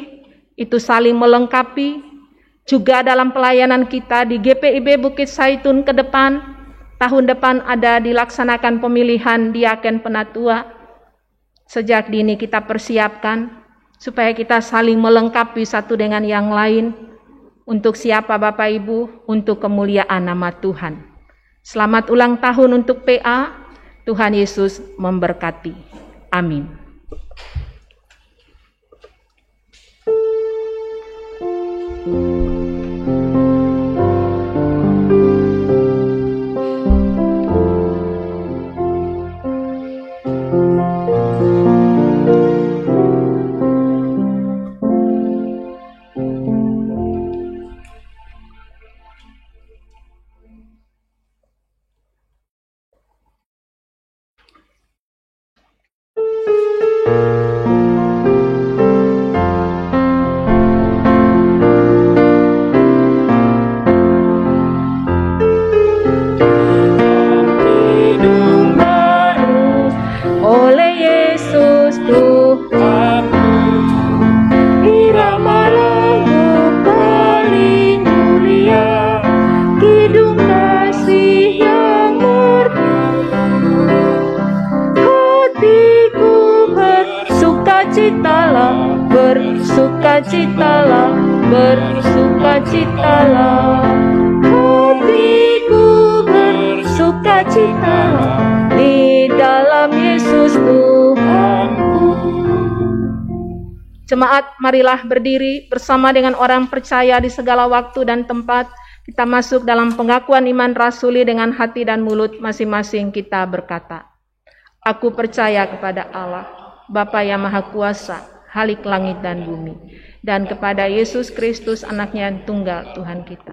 itu saling melengkapi. Juga dalam pelayanan kita di GPIB Bukit Saitun ke depan, tahun depan ada dilaksanakan pemilihan diaken penatua. Sejak dini kita persiapkan supaya kita saling melengkapi satu dengan yang lain. Untuk siapa Bapak Ibu? Untuk kemuliaan nama Tuhan. Selamat ulang tahun untuk PA. Tuhan Yesus memberkati. Amin. bersukacitalah, bersukacitalah. Hatiku bersukacitalah di dalam Yesus Tuhanku. Jemaat, marilah berdiri bersama dengan orang percaya di segala waktu dan tempat. Kita masuk dalam pengakuan iman rasuli dengan hati dan mulut masing-masing kita berkata, aku percaya kepada Allah, Bapa yang Maha Kuasa, Halik langit dan bumi, dan kepada Yesus Kristus anaknya yang tunggal Tuhan kita,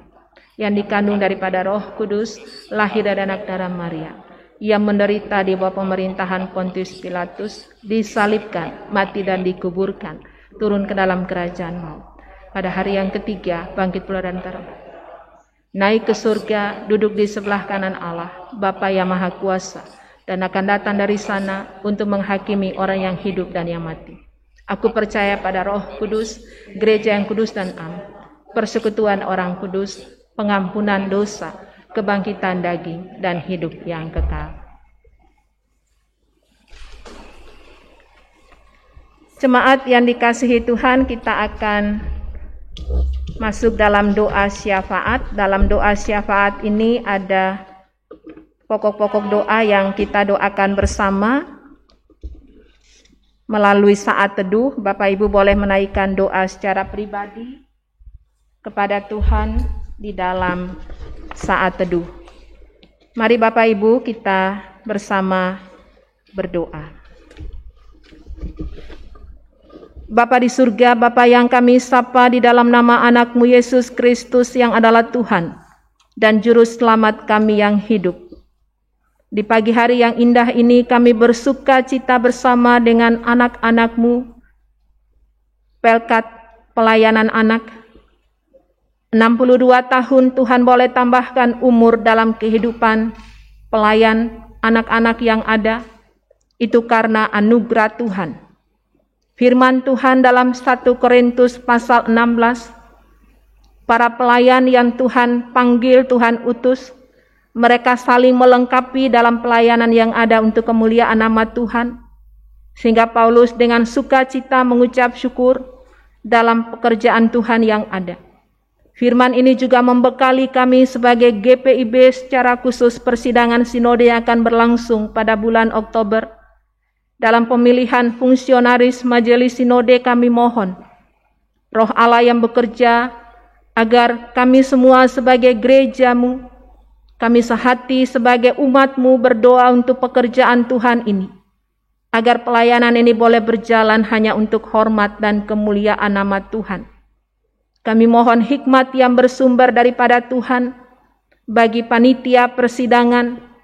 yang dikandung daripada Roh Kudus, lahir dari anak darah Maria, yang menderita di bawah pemerintahan Pontius Pilatus, disalibkan, mati dan dikuburkan, turun ke dalam kerajaan maut. Pada hari yang ketiga, bangkit pula dari antara naik ke surga, duduk di sebelah kanan Allah, Bapa yang Maha Kuasa, dan akan datang dari sana untuk menghakimi orang yang hidup dan yang mati. Aku percaya pada Roh Kudus, gereja yang kudus dan am, persekutuan orang kudus, pengampunan dosa, kebangkitan daging, dan hidup yang kekal. Jemaat yang dikasihi Tuhan, kita akan masuk dalam doa syafaat. Dalam doa syafaat ini ada pokok-pokok doa yang kita doakan bersama melalui saat teduh. Bapak Ibu boleh menaikkan doa secara pribadi kepada Tuhan di dalam saat teduh. Mari Bapak Ibu kita bersama berdoa. Bapa di surga, Bapa yang kami sapa di dalam nama anak-Mu Yesus Kristus yang adalah Tuhan dan Juru Selamat kami yang hidup. Di pagi hari yang indah ini kami bersuka cita bersama dengan anak-anak-Mu, Pelkat Pelayanan Anak. 62 tahun Tuhan boleh tambahkan umur dalam kehidupan pelayan anak-anak yang ada, itu karena anugerah Tuhan. Firman Tuhan dalam 1 Korintus pasal 16, para pelayan yang Tuhan panggil, Tuhan utus, mereka saling melengkapi dalam pelayanan yang ada untuk kemuliaan nama Tuhan. Sehingga Paulus dengan sukacita mengucap syukur dalam pekerjaan Tuhan yang ada. Firman ini juga membekali kami sebagai GPIB secara khusus persidangan sinode yang akan berlangsung pada bulan Oktober. Dalam pemilihan fungsionaris majelis sinode kami mohon Roh Allah yang bekerja agar kami semua sebagai gereja-Mu, kami sehati sebagai umat-Mu berdoa untuk pekerjaan Tuhan ini, agar pelayanan ini boleh berjalan hanya untuk hormat dan kemuliaan nama Tuhan. Kami mohon hikmat yang bersumber daripada Tuhan bagi panitia persidangan,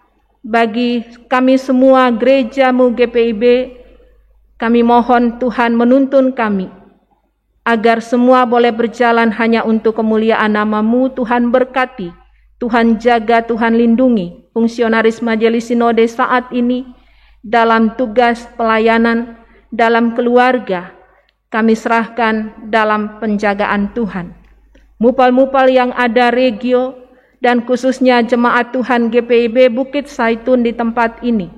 bagi kami semua gereja-Mu GPIB. Kami mohon Tuhan menuntun kami agar semua boleh berjalan hanya untuk kemuliaan nama-Mu. Tuhan berkati, Tuhan jaga, Tuhan lindungi fungsionaris majelis sinode saat ini dalam tugas pelayanan, dalam keluarga. Kami serahkan dalam penjagaan Tuhan. Mupal-mupal yang ada regio dan khususnya jemaat Tuhan GPIB Bukit Saitun di tempat ini.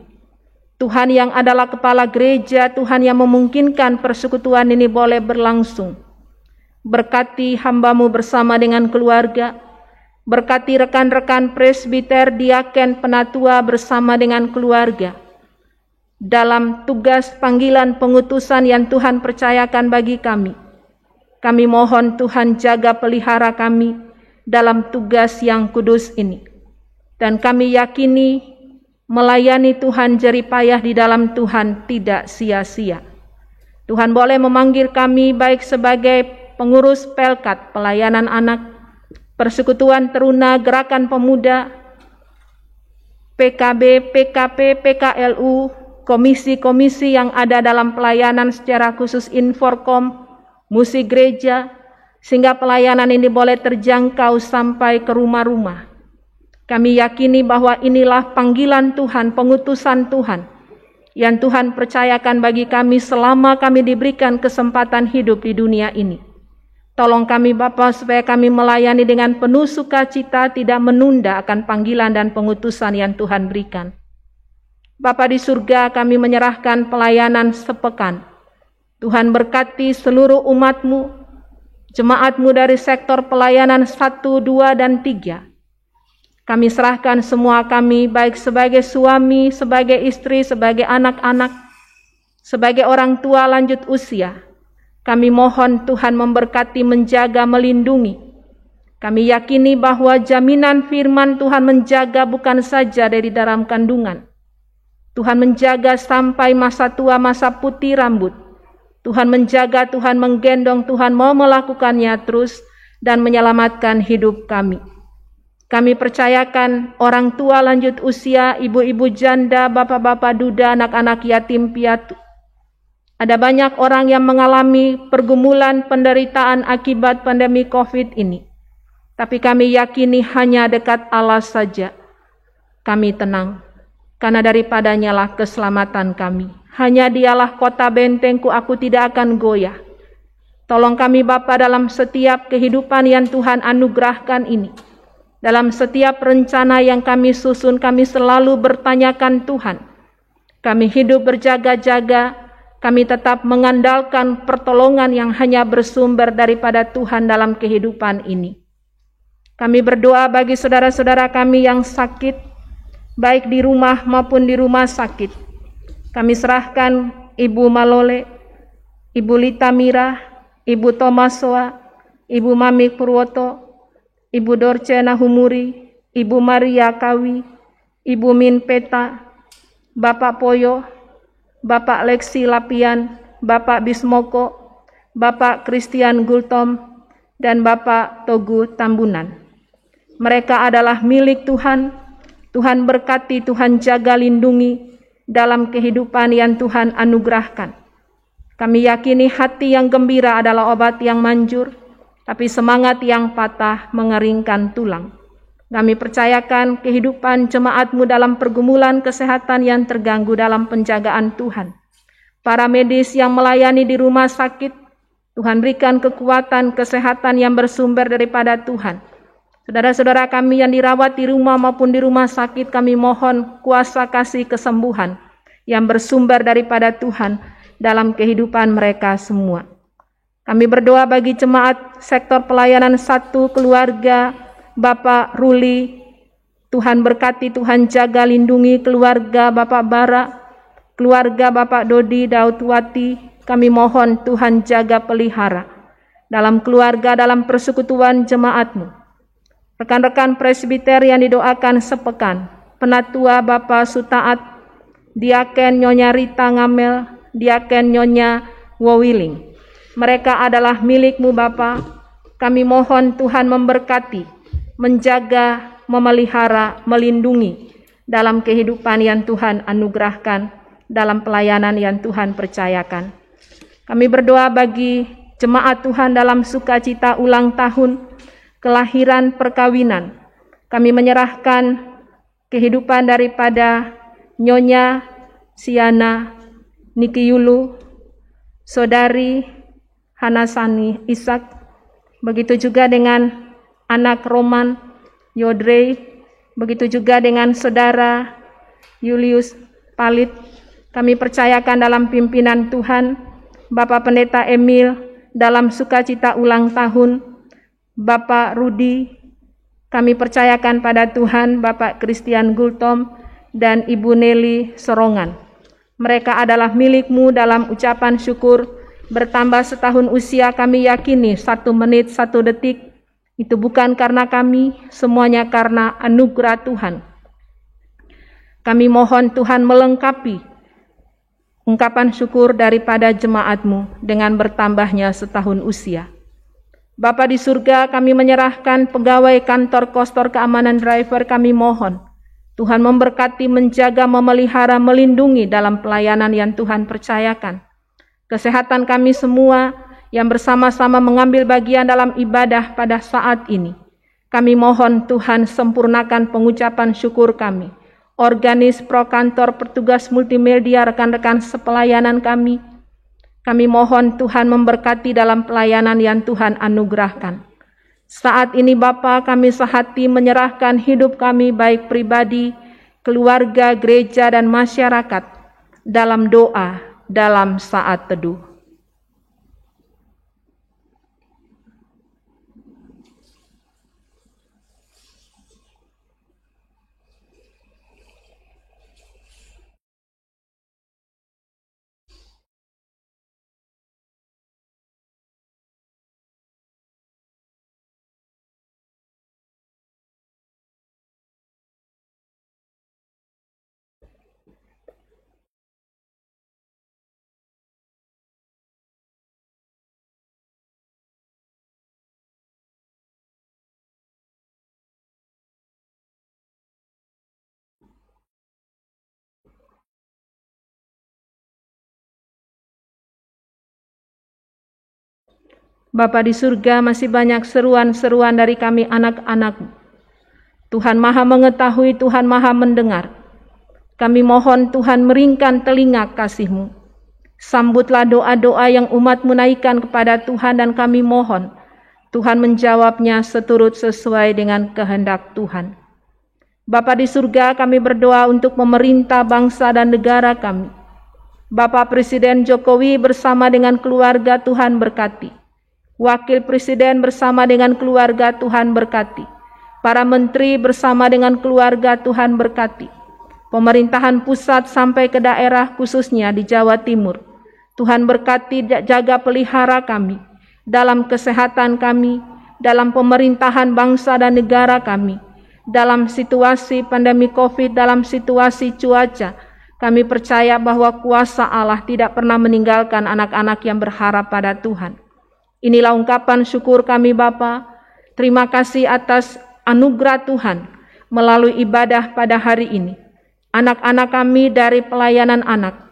Tuhan yang adalah kepala gereja, Tuhan yang memungkinkan persekutuan ini boleh berlangsung. Berkati hamba-Mu bersama dengan keluarga, berkati rekan-rekan presbiter, diaken, penatua bersama dengan keluarga. Dalam tugas panggilan pengutusan yang Tuhan percayakan bagi kami, kami mohon Tuhan jaga pelihara kami dalam tugas yang kudus ini. Dan kami yakini melayani Tuhan jeripayah di dalam Tuhan tidak sia-sia. Tuhan boleh memanggil kami baik sebagai pengurus Pelkat Pelayanan Anak, Persekutuan Teruna, Gerakan Pemuda, PKB, PKP, PKLU, komisi-komisi yang ada dalam pelayanan secara khusus Inforkom, musik gereja, sehingga pelayanan ini boleh terjangkau sampai ke rumah-rumah. Kami yakini bahwa inilah panggilan Tuhan, pengutusan Tuhan, yang Tuhan percayakan bagi kami selama kami diberikan kesempatan hidup di dunia ini. Tolong kami Bapa supaya kami melayani dengan penuh sukacita, tidak menunda akan panggilan dan pengutusan yang Tuhan berikan. Bapa di surga, kami menyerahkan pelayanan sepekan. Tuhan berkati seluruh umat-Mu, jemaat-Mu dari sektor pelayanan 1, 2, dan 3. Kami serahkan semua kami, baik sebagai suami, sebagai istri, sebagai anak-anak, sebagai orang tua lanjut usia. Kami mohon Tuhan memberkati, menjaga, melindungi. Kami yakini bahwa jaminan firman Tuhan menjaga bukan saja dari dalam kandungan. Tuhan menjaga sampai masa tua, masa putih rambut. Tuhan menjaga, Tuhan menggendong, Tuhan mau melakukannya terus dan menyelamatkan hidup kami. Kami percayakan orang tua lanjut usia, ibu-ibu janda, bapak-bapak duda, anak-anak yatim piatu. Ada banyak orang yang mengalami pergumulan penderitaan akibat pandemi COVID ini. Tapi kami yakini hanya dekat Allah saja kami tenang, karena daripadanya lah keselamatan kami. Hanya dialah kota bentengku, aku tidak akan goyah. Tolong kami Bapa dalam setiap kehidupan yang Tuhan anugerahkan ini. Dalam setiap rencana yang kami susun, kami selalu bertanyakan Tuhan. Kami hidup berjaga-jaga, kami tetap mengandalkan pertolongan yang hanya bersumber daripada Tuhan dalam kehidupan ini. Kami berdoa bagi saudara-saudara kami yang sakit, baik di rumah maupun di rumah sakit. Kami serahkan Ibu Malole, Ibu Lita Mira, Ibu Tomasoa, Ibu Mami Purwoto, Ibu Dorce Nahumuri, Ibu Maria Kawi, Ibu Min Peta, Bapak Poyo, Bapak Lexi Lapian, Bapak Bismoko, Bapak Christian Gultom, dan Bapak Togu Tambunan. Mereka adalah milik Tuhan. Tuhan berkati, Tuhan jaga lindungi dalam kehidupan yang Tuhan anugerahkan. Kami yakini hati yang gembira adalah obat yang manjur, tapi semangat yang patah mengeringkan tulang. Kami percayakan kehidupan jemaat-Mu dalam pergumulan kesehatan yang terganggu dalam penjagaan Tuhan. Para medis yang melayani di rumah sakit, Tuhan berikan kekuatan kesehatan yang bersumber daripada Tuhan. Saudara-saudara kami yang dirawat di rumah maupun di rumah sakit, kami mohon kuasa kasih kesembuhan yang bersumber daripada Tuhan dalam kehidupan mereka semua. Kami berdoa bagi jemaat sektor pelayanan 1 keluarga Bapak Ruli. Tuhan berkati, Tuhan jaga lindungi keluarga Bapak Bara, keluarga Bapak Dodi Daudwati. Kami mohon Tuhan jaga pelihara dalam keluarga, dalam persekutuan jemaat-Mu. Rekan-rekan presbiter yang didoakan sepekan, Penatua Bapak Sutaat, Diaken Nyonya Rita Ngamel, Diaken Nyonya Wowiling. Mereka adalah milik-Mu Bapa. Kami mohon Tuhan memberkati, menjaga, memelihara, melindungi dalam kehidupan yang Tuhan anugerahkan, dalam pelayanan yang Tuhan percayakan. Kami berdoa bagi jemaat Tuhan dalam sukacita ulang tahun, kelahiran, perkawinan. Kami menyerahkan kehidupan daripada Nyonya Siana Niki Yulu, Saudari Hanasani Ishak, begitu juga dengan anak Roman Yodrey, begitu juga dengan Saudara Julius Palit. Kami percayakan dalam pimpinan Tuhan, Bapak Pendeta Emil dalam sukacita ulang tahun, Bapak Rudi, kami percayakan pada Tuhan Bapak Christian Gultom dan Ibu Nelly Sorongan. Mereka adalah milik-Mu dalam ucapan syukur. Bertambah setahun usia, kami yakini 1 menit 1 detik itu bukan karena kami, semuanya karena anugerah Tuhan. Kami mohon Tuhan melengkapi ungkapan syukur daripada jemaat-Mu dengan bertambahnya setahun usia. Bapa di surga, kami menyerahkan pegawai kantor kostor keamanan driver. Kami mohon Tuhan memberkati, menjaga, memelihara, melindungi dalam pelayanan yang Tuhan percayakan. Kesehatan kami semua yang bersama-sama mengambil bagian dalam ibadah pada saat ini. Kami mohon Tuhan sempurnakan pengucapan syukur kami. Organis, pro kantor, petugas multimedia, rekan-rekan sepelayanan kami. Kami mohon Tuhan memberkati dalam pelayanan yang Tuhan anugerahkan. Saat ini Bapa, kami sehati menyerahkan hidup kami baik pribadi, keluarga, gereja, dan masyarakat dalam doa, dalam saat teduh. Bapa di surga, masih banyak seruan-seruan dari kami anak-anak-Mu. Tuhan Maha mengetahui, Tuhan Maha mendengar. Kami mohon Tuhan meringkan telinga kasih-Mu. Sambutlah doa-doa yang umat-Mu naikkan kepada Tuhan, dan kami mohon Tuhan menjawabnya seturut sesuai dengan kehendak Tuhan. Bapa di surga, kami berdoa untuk pemerintah bangsa dan negara kami. Bapak Presiden Jokowi bersama dengan keluarga, Tuhan berkati. Wakil Presiden bersama dengan keluarga, Tuhan berkati. Para menteri bersama dengan keluarga, Tuhan berkati. Pemerintahan pusat sampai ke daerah, khususnya di Jawa Timur. Tuhan berkati, jaga pelihara kami, dalam kesehatan kami, dalam pemerintahan bangsa dan negara kami, dalam situasi pandemi COVID, dalam situasi cuaca. Kami percaya bahwa kuasa Allah tidak pernah meninggalkan anak-anak yang berharap pada Tuhan. Inilah ungkapan syukur kami Bapa. Terima kasih atas anugerah Tuhan melalui ibadah pada hari ini. Anak-anak kami dari pelayanan anak,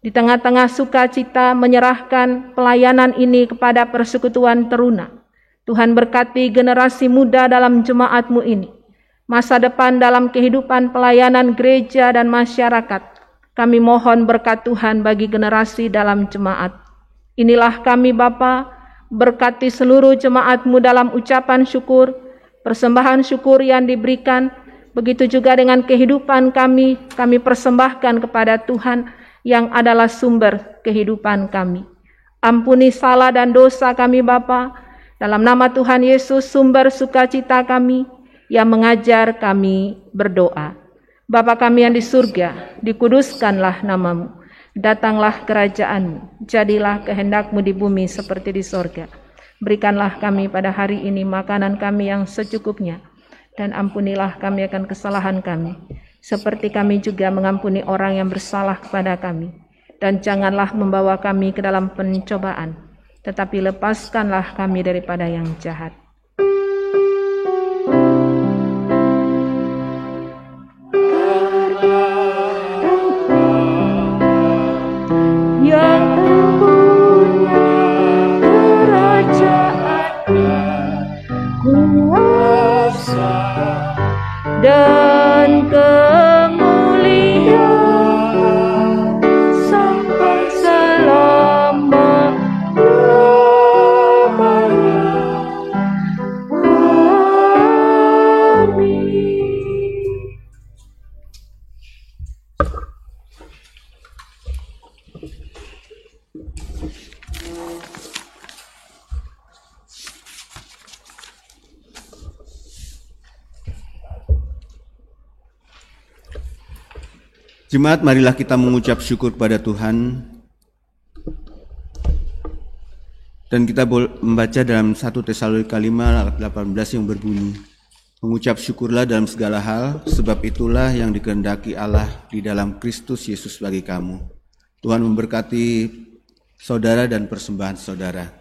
di tengah-tengah sukacita menyerahkan pelayanan ini kepada persekutuan teruna. Tuhan berkati generasi muda dalam jemaat-Mu ini. Masa depan dalam kehidupan pelayanan gereja dan masyarakat. Kami mohon berkat Tuhan bagi generasi dalam jemaat. Inilah kami Bapa, berkati seluruh jemaat-Mu dalam ucapan syukur, persembahan syukur yang diberikan. Begitu juga dengan kehidupan kami persembahkan kepada Tuhan yang adalah sumber kehidupan kami. Ampuni salah dan dosa kami Bapa, dalam nama Tuhan Yesus sumber sukacita kami, yang mengajar kami berdoa. Bapa kami yang di surga, dikuduskanlah nama-Mu, datanglah kerajaan-Mu, jadilah kehendak-Mu di bumi seperti di sorga. Berikanlah kami pada hari ini makanan kami yang secukupnya, dan ampunilah kami akan kesalahan kami, seperti kami juga mengampuni orang yang bersalah kepada kami. Dan janganlah membawa kami ke dalam pencobaan, tetapi lepaskanlah kami daripada yang jahat. Yang punya kerajaan, kuasa dan kemuliaan sampai selama-lamanya. Amin. Jemaat, marilah kita mengucap syukur kepada Tuhan. Dan kita membaca dalam 1 Tesalonika 5 ayat 18 yang berbunyi, mengucap syukurlah dalam segala hal, sebab itulah yang dikehendaki Allah di dalam Kristus Yesus bagi kamu. Tuhan memberkati saudara dan persembahan saudara.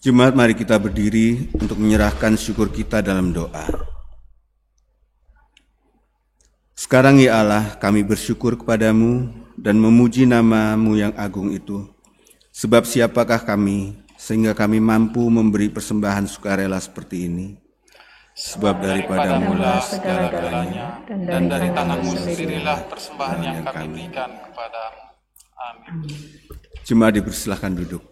Jemaat, mari kita berdiri untuk menyerahkan syukur kita dalam doa. Sekarang ya Allah, kami bersyukur kepadamu dan memuji nama-Mu yang agung itu. Sebab siapakah kami sehingga kami mampu memberi persembahan sukarela seperti ini? Sebab daripadamu lah segala-galanya, dan dari tangan-Mu sendirilah persembahan yang kami berikan kepadamu. Amin. Jemaat dipersilahkan duduk.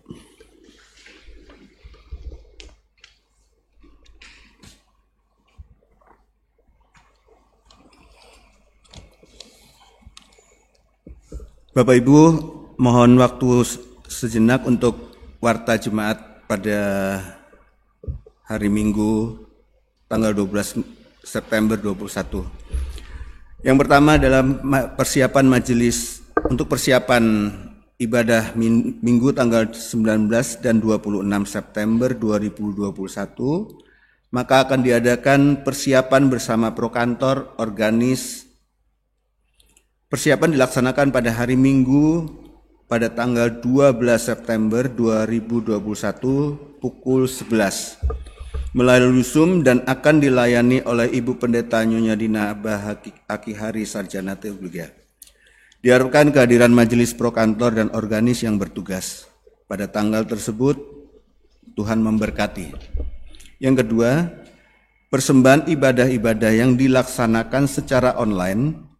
Bapak Ibu, mohon waktu sejenak untuk warta jemaat pada hari Minggu tanggal 12 September 2021. Yang pertama adalah persiapan majelis untuk persiapan ibadah Minggu tanggal 19 dan 26 September 2021, maka akan diadakan persiapan bersama prokantor organis. Persiapan dilaksanakan pada hari Minggu pada tanggal 12 September 2021 pukul 11 melalui Zoom dan akan dilayani oleh Ibu Pendeta Nyonya Dina Abah Akihari Sarjana Teologi. Diharapkan kehadiran majelis prokantor dan organis yang bertugas pada tanggal tersebut. Tuhan memberkati. Yang kedua, persembahan ibadah-ibadah yang dilaksanakan secara online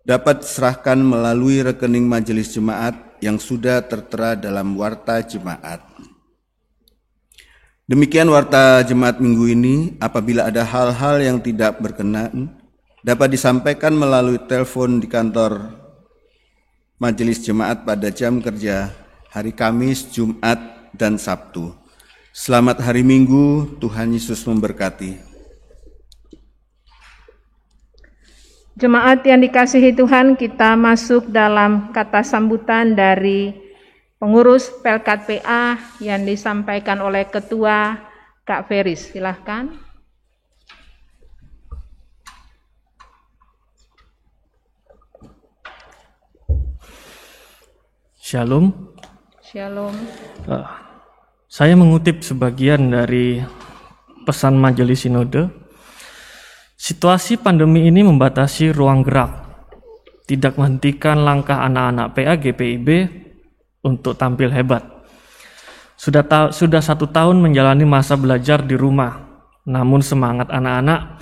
dapat diserahkan melalui rekening majelis jemaat yang sudah tertera dalam warta jemaat. Demikian warta jemaat minggu ini. Apabila ada hal-hal yang tidak berkenan, dapat disampaikan melalui telepon di kantor majelis jemaat pada jam kerja hari Kamis, Jumat, dan Sabtu. Selamat hari Minggu, Tuhan Yesus memberkati. Jemaat yang dikasihi Tuhan, kita masuk dalam kata sambutan dari pengurus Pelkat PA yang disampaikan oleh Ketua Kak Feris. Silahkan. Shalom. Shalom. Saya mengutip sebagian dari pesan Majelis Sinode. Situasi pandemi ini membatasi ruang gerak, tidak menghentikan langkah anak-anak PA GPIB untuk tampil hebat. Sudah 1 tahun menjalani masa belajar di rumah, namun semangat anak-anak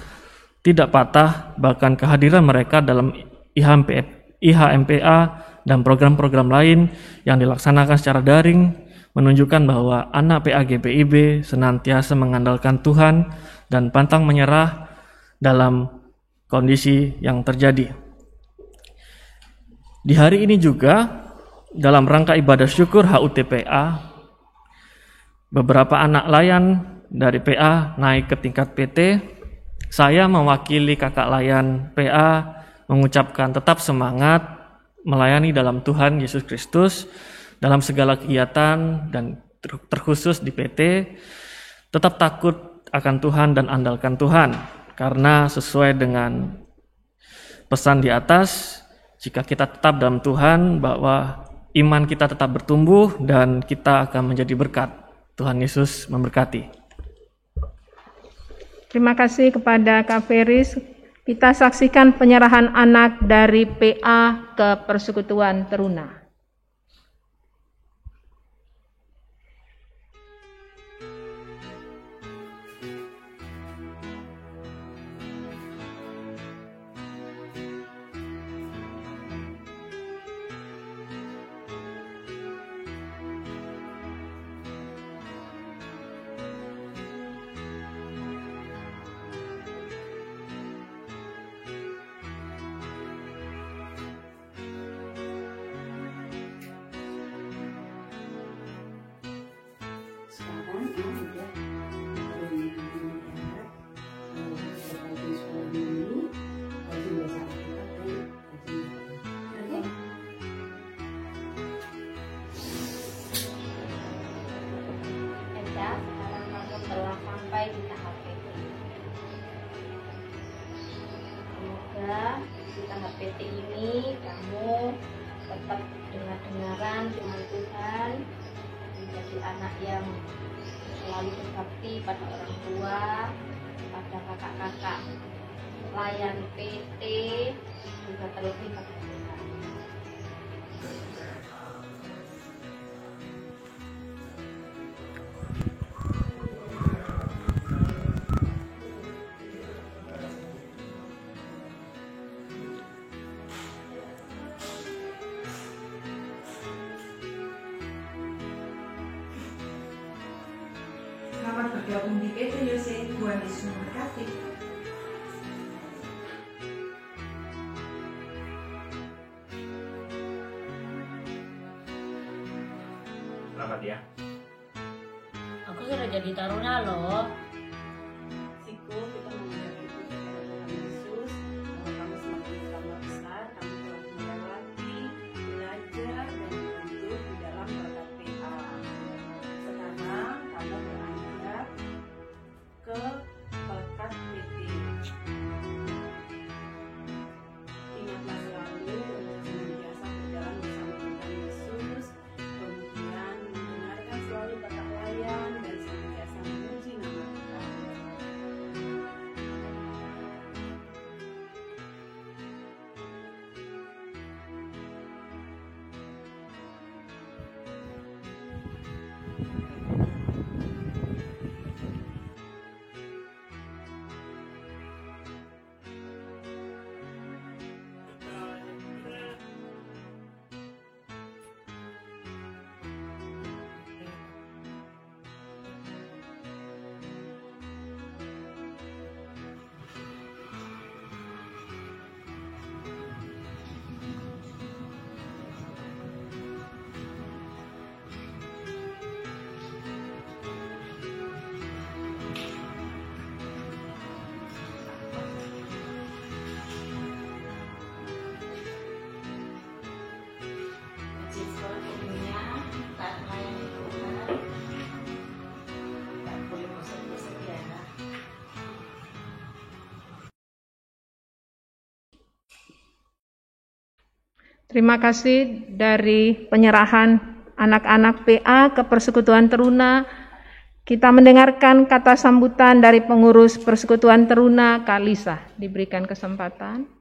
tidak patah, bahkan kehadiran mereka dalam IHMPA dan program-program lain yang dilaksanakan secara daring menunjukkan bahwa anak PA GPIB senantiasa mengandalkan Tuhan dan pantang menyerah dalam kondisi yang terjadi. Di hari ini juga, dalam rangka ibadah syukur HUT PA, beberapa anak layan dari PA naik ke tingkat PT. Saya mewakili kakak layan PA mengucapkan tetap semangat melayani dalam Tuhan Yesus Kristus dalam segala kegiatan dan terkhusus di PT. Tetap takut akan Tuhan dan andalkan Tuhan. Karena sesuai dengan pesan di atas, jika kita tetap dalam Tuhan, bahwa iman kita tetap bertumbuh dan kita akan menjadi berkat. Tuhan Yesus memberkati. Terima kasih kepada Kak Feris. Kita saksikan penyerahan anak dari PA ke Persekutuan Teruna. PT ini kamu tetap dengar-dengaran firman Tuhan, menjadi anak yang selalu berbakti pada orang tua, pada kakak-kakak pelayan PT, juga terlebih pada Tuhan. Selamat bergabung di PT Yose. Tuhan Yesus memberkati. Selamat ya. Aku sudah jadi taruna loh. Siku kita mengajak ibu kepada Tuhan Yesus bahwa kamu semakin bertambah besar, kamu telah melewati, belajar dan hidup di dalam berkat PA. Sekarang kamu beranjak ke berkat PT. Ingatlah selalu untuk senantiasa berjalan bersama Tuhan Yesus, kemudian mendengarkan selalu kata layan dan senantiasa memuji nama Tuhan. Izin sekolah umumnya, tak melayani Tuhan, tak boleh bosan-bosan ya. Terima kasih dari penyerahan anak-anak PA ke Persekutuan Teruna. Kita mendengarkan kata sambutan dari pengurus Persekutuan Teruna, Kak Lisa. Diberikan kesempatan.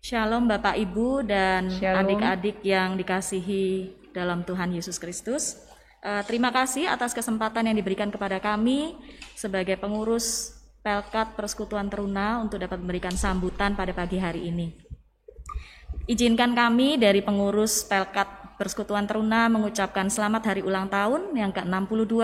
Shalom Bapak Ibu dan Shalom. adik-adik yang dikasihi dalam Tuhan Yesus Kristus. Terima kasih atas kesempatan yang diberikan kepada kami sebagai pengurus Pelkat Persekutuan Teruna untuk dapat memberikan sambutan pada pagi hari ini. Izinkan kami dari pengurus Pelkat Persekutuan Teruna mengucapkan selamat hari ulang tahun yang ke-62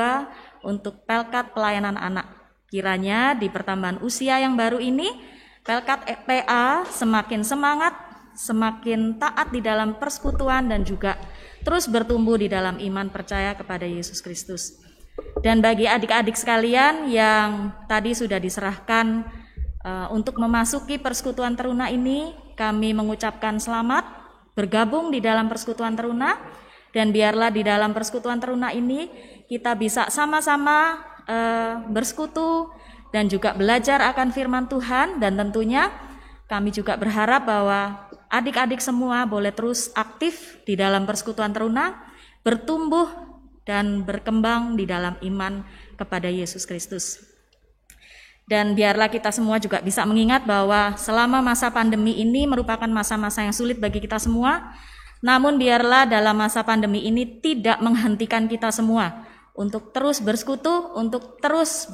untuk Pelkat Pelayanan Anak. Kiranya di pertambahan usia yang baru ini, Pelkat PA semakin semangat, semakin taat di dalam persekutuan dan juga terus bertumbuh di dalam iman percaya kepada Yesus Kristus. Dan bagi adik-adik sekalian yang tadi sudah diserahkan untuk memasuki Persekutuan Teruna ini, kami mengucapkan selamat bergabung di dalam Persekutuan Teruna, dan biarlah di dalam Persekutuan Teruna ini kita bisa sama-sama bersekutu dan juga belajar akan firman Tuhan, dan tentunya kami juga berharap bahwa adik-adik semua boleh terus aktif di dalam Persekutuan Teruna, bertumbuh dan berkembang di dalam iman kepada Yesus Kristus. Dan biarlah kita semua juga bisa mengingat bahwa selama masa pandemi ini merupakan masa-masa yang sulit bagi kita semua, namun biarlah dalam masa pandemi ini tidak menghentikan kita semua untuk terus bersekutu, untuk terus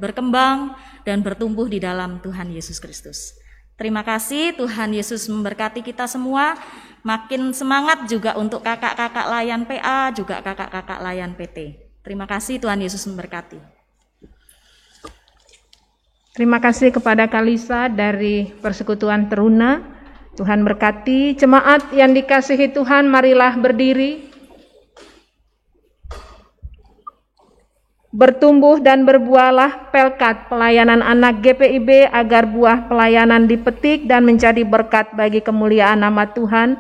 berkembang dan bertumbuh di dalam Tuhan Yesus Kristus. Terima kasih, Tuhan Yesus memberkati kita semua. Makin semangat juga untuk kakak-kakak layan PA, juga kakak-kakak layan PT. Terima kasih, Tuhan Yesus memberkati. Terima kasih kepada Kak Lisa dari Persekutuan Teruna. Tuhan berkati. Jemaat yang dikasihi Tuhan, marilah berdiri. Bertumbuh dan berbuahlah Pelkat Pelayanan Anak GPIB agar buah pelayanan dipetik dan menjadi berkat bagi kemuliaan nama Tuhan.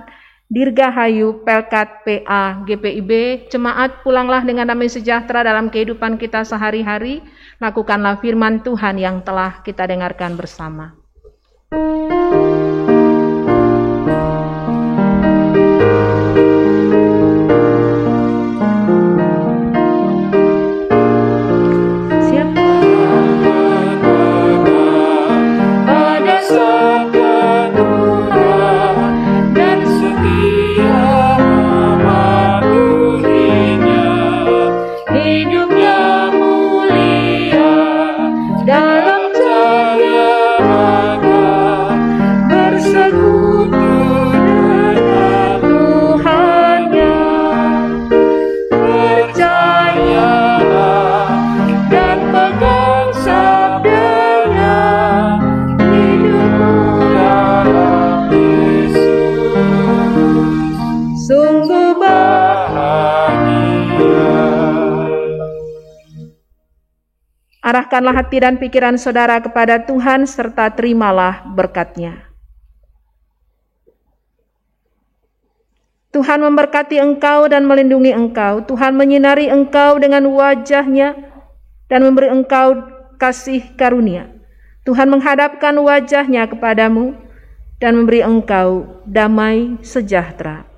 Dirgahayu Pelkat PA GPIB. Jemaat, pulanglah dengan damai sejahtera dalam kehidupan kita sehari-hari. Lakukanlah firman Tuhan yang telah kita dengarkan bersama. Pada sabda Tuhan dan setia mematuhinya, hidupnya mulia dalam cahaya raga, bersekutu dengan Tuhannya. Percayalah dan pegang sabdanya, hidupmu dalam Yesus sungguh bahagia. Arahkanlah hati dan pikiran saudara kepada Tuhan serta terimalah berkat-Nya. Tuhan memberkati engkau dan melindungi engkau. Tuhan menyinari engkau dengan wajah-Nya dan memberi engkau kasih karunia. Tuhan menghadapkan wajah-Nya kepadamu dan memberi engkau damai sejahtera.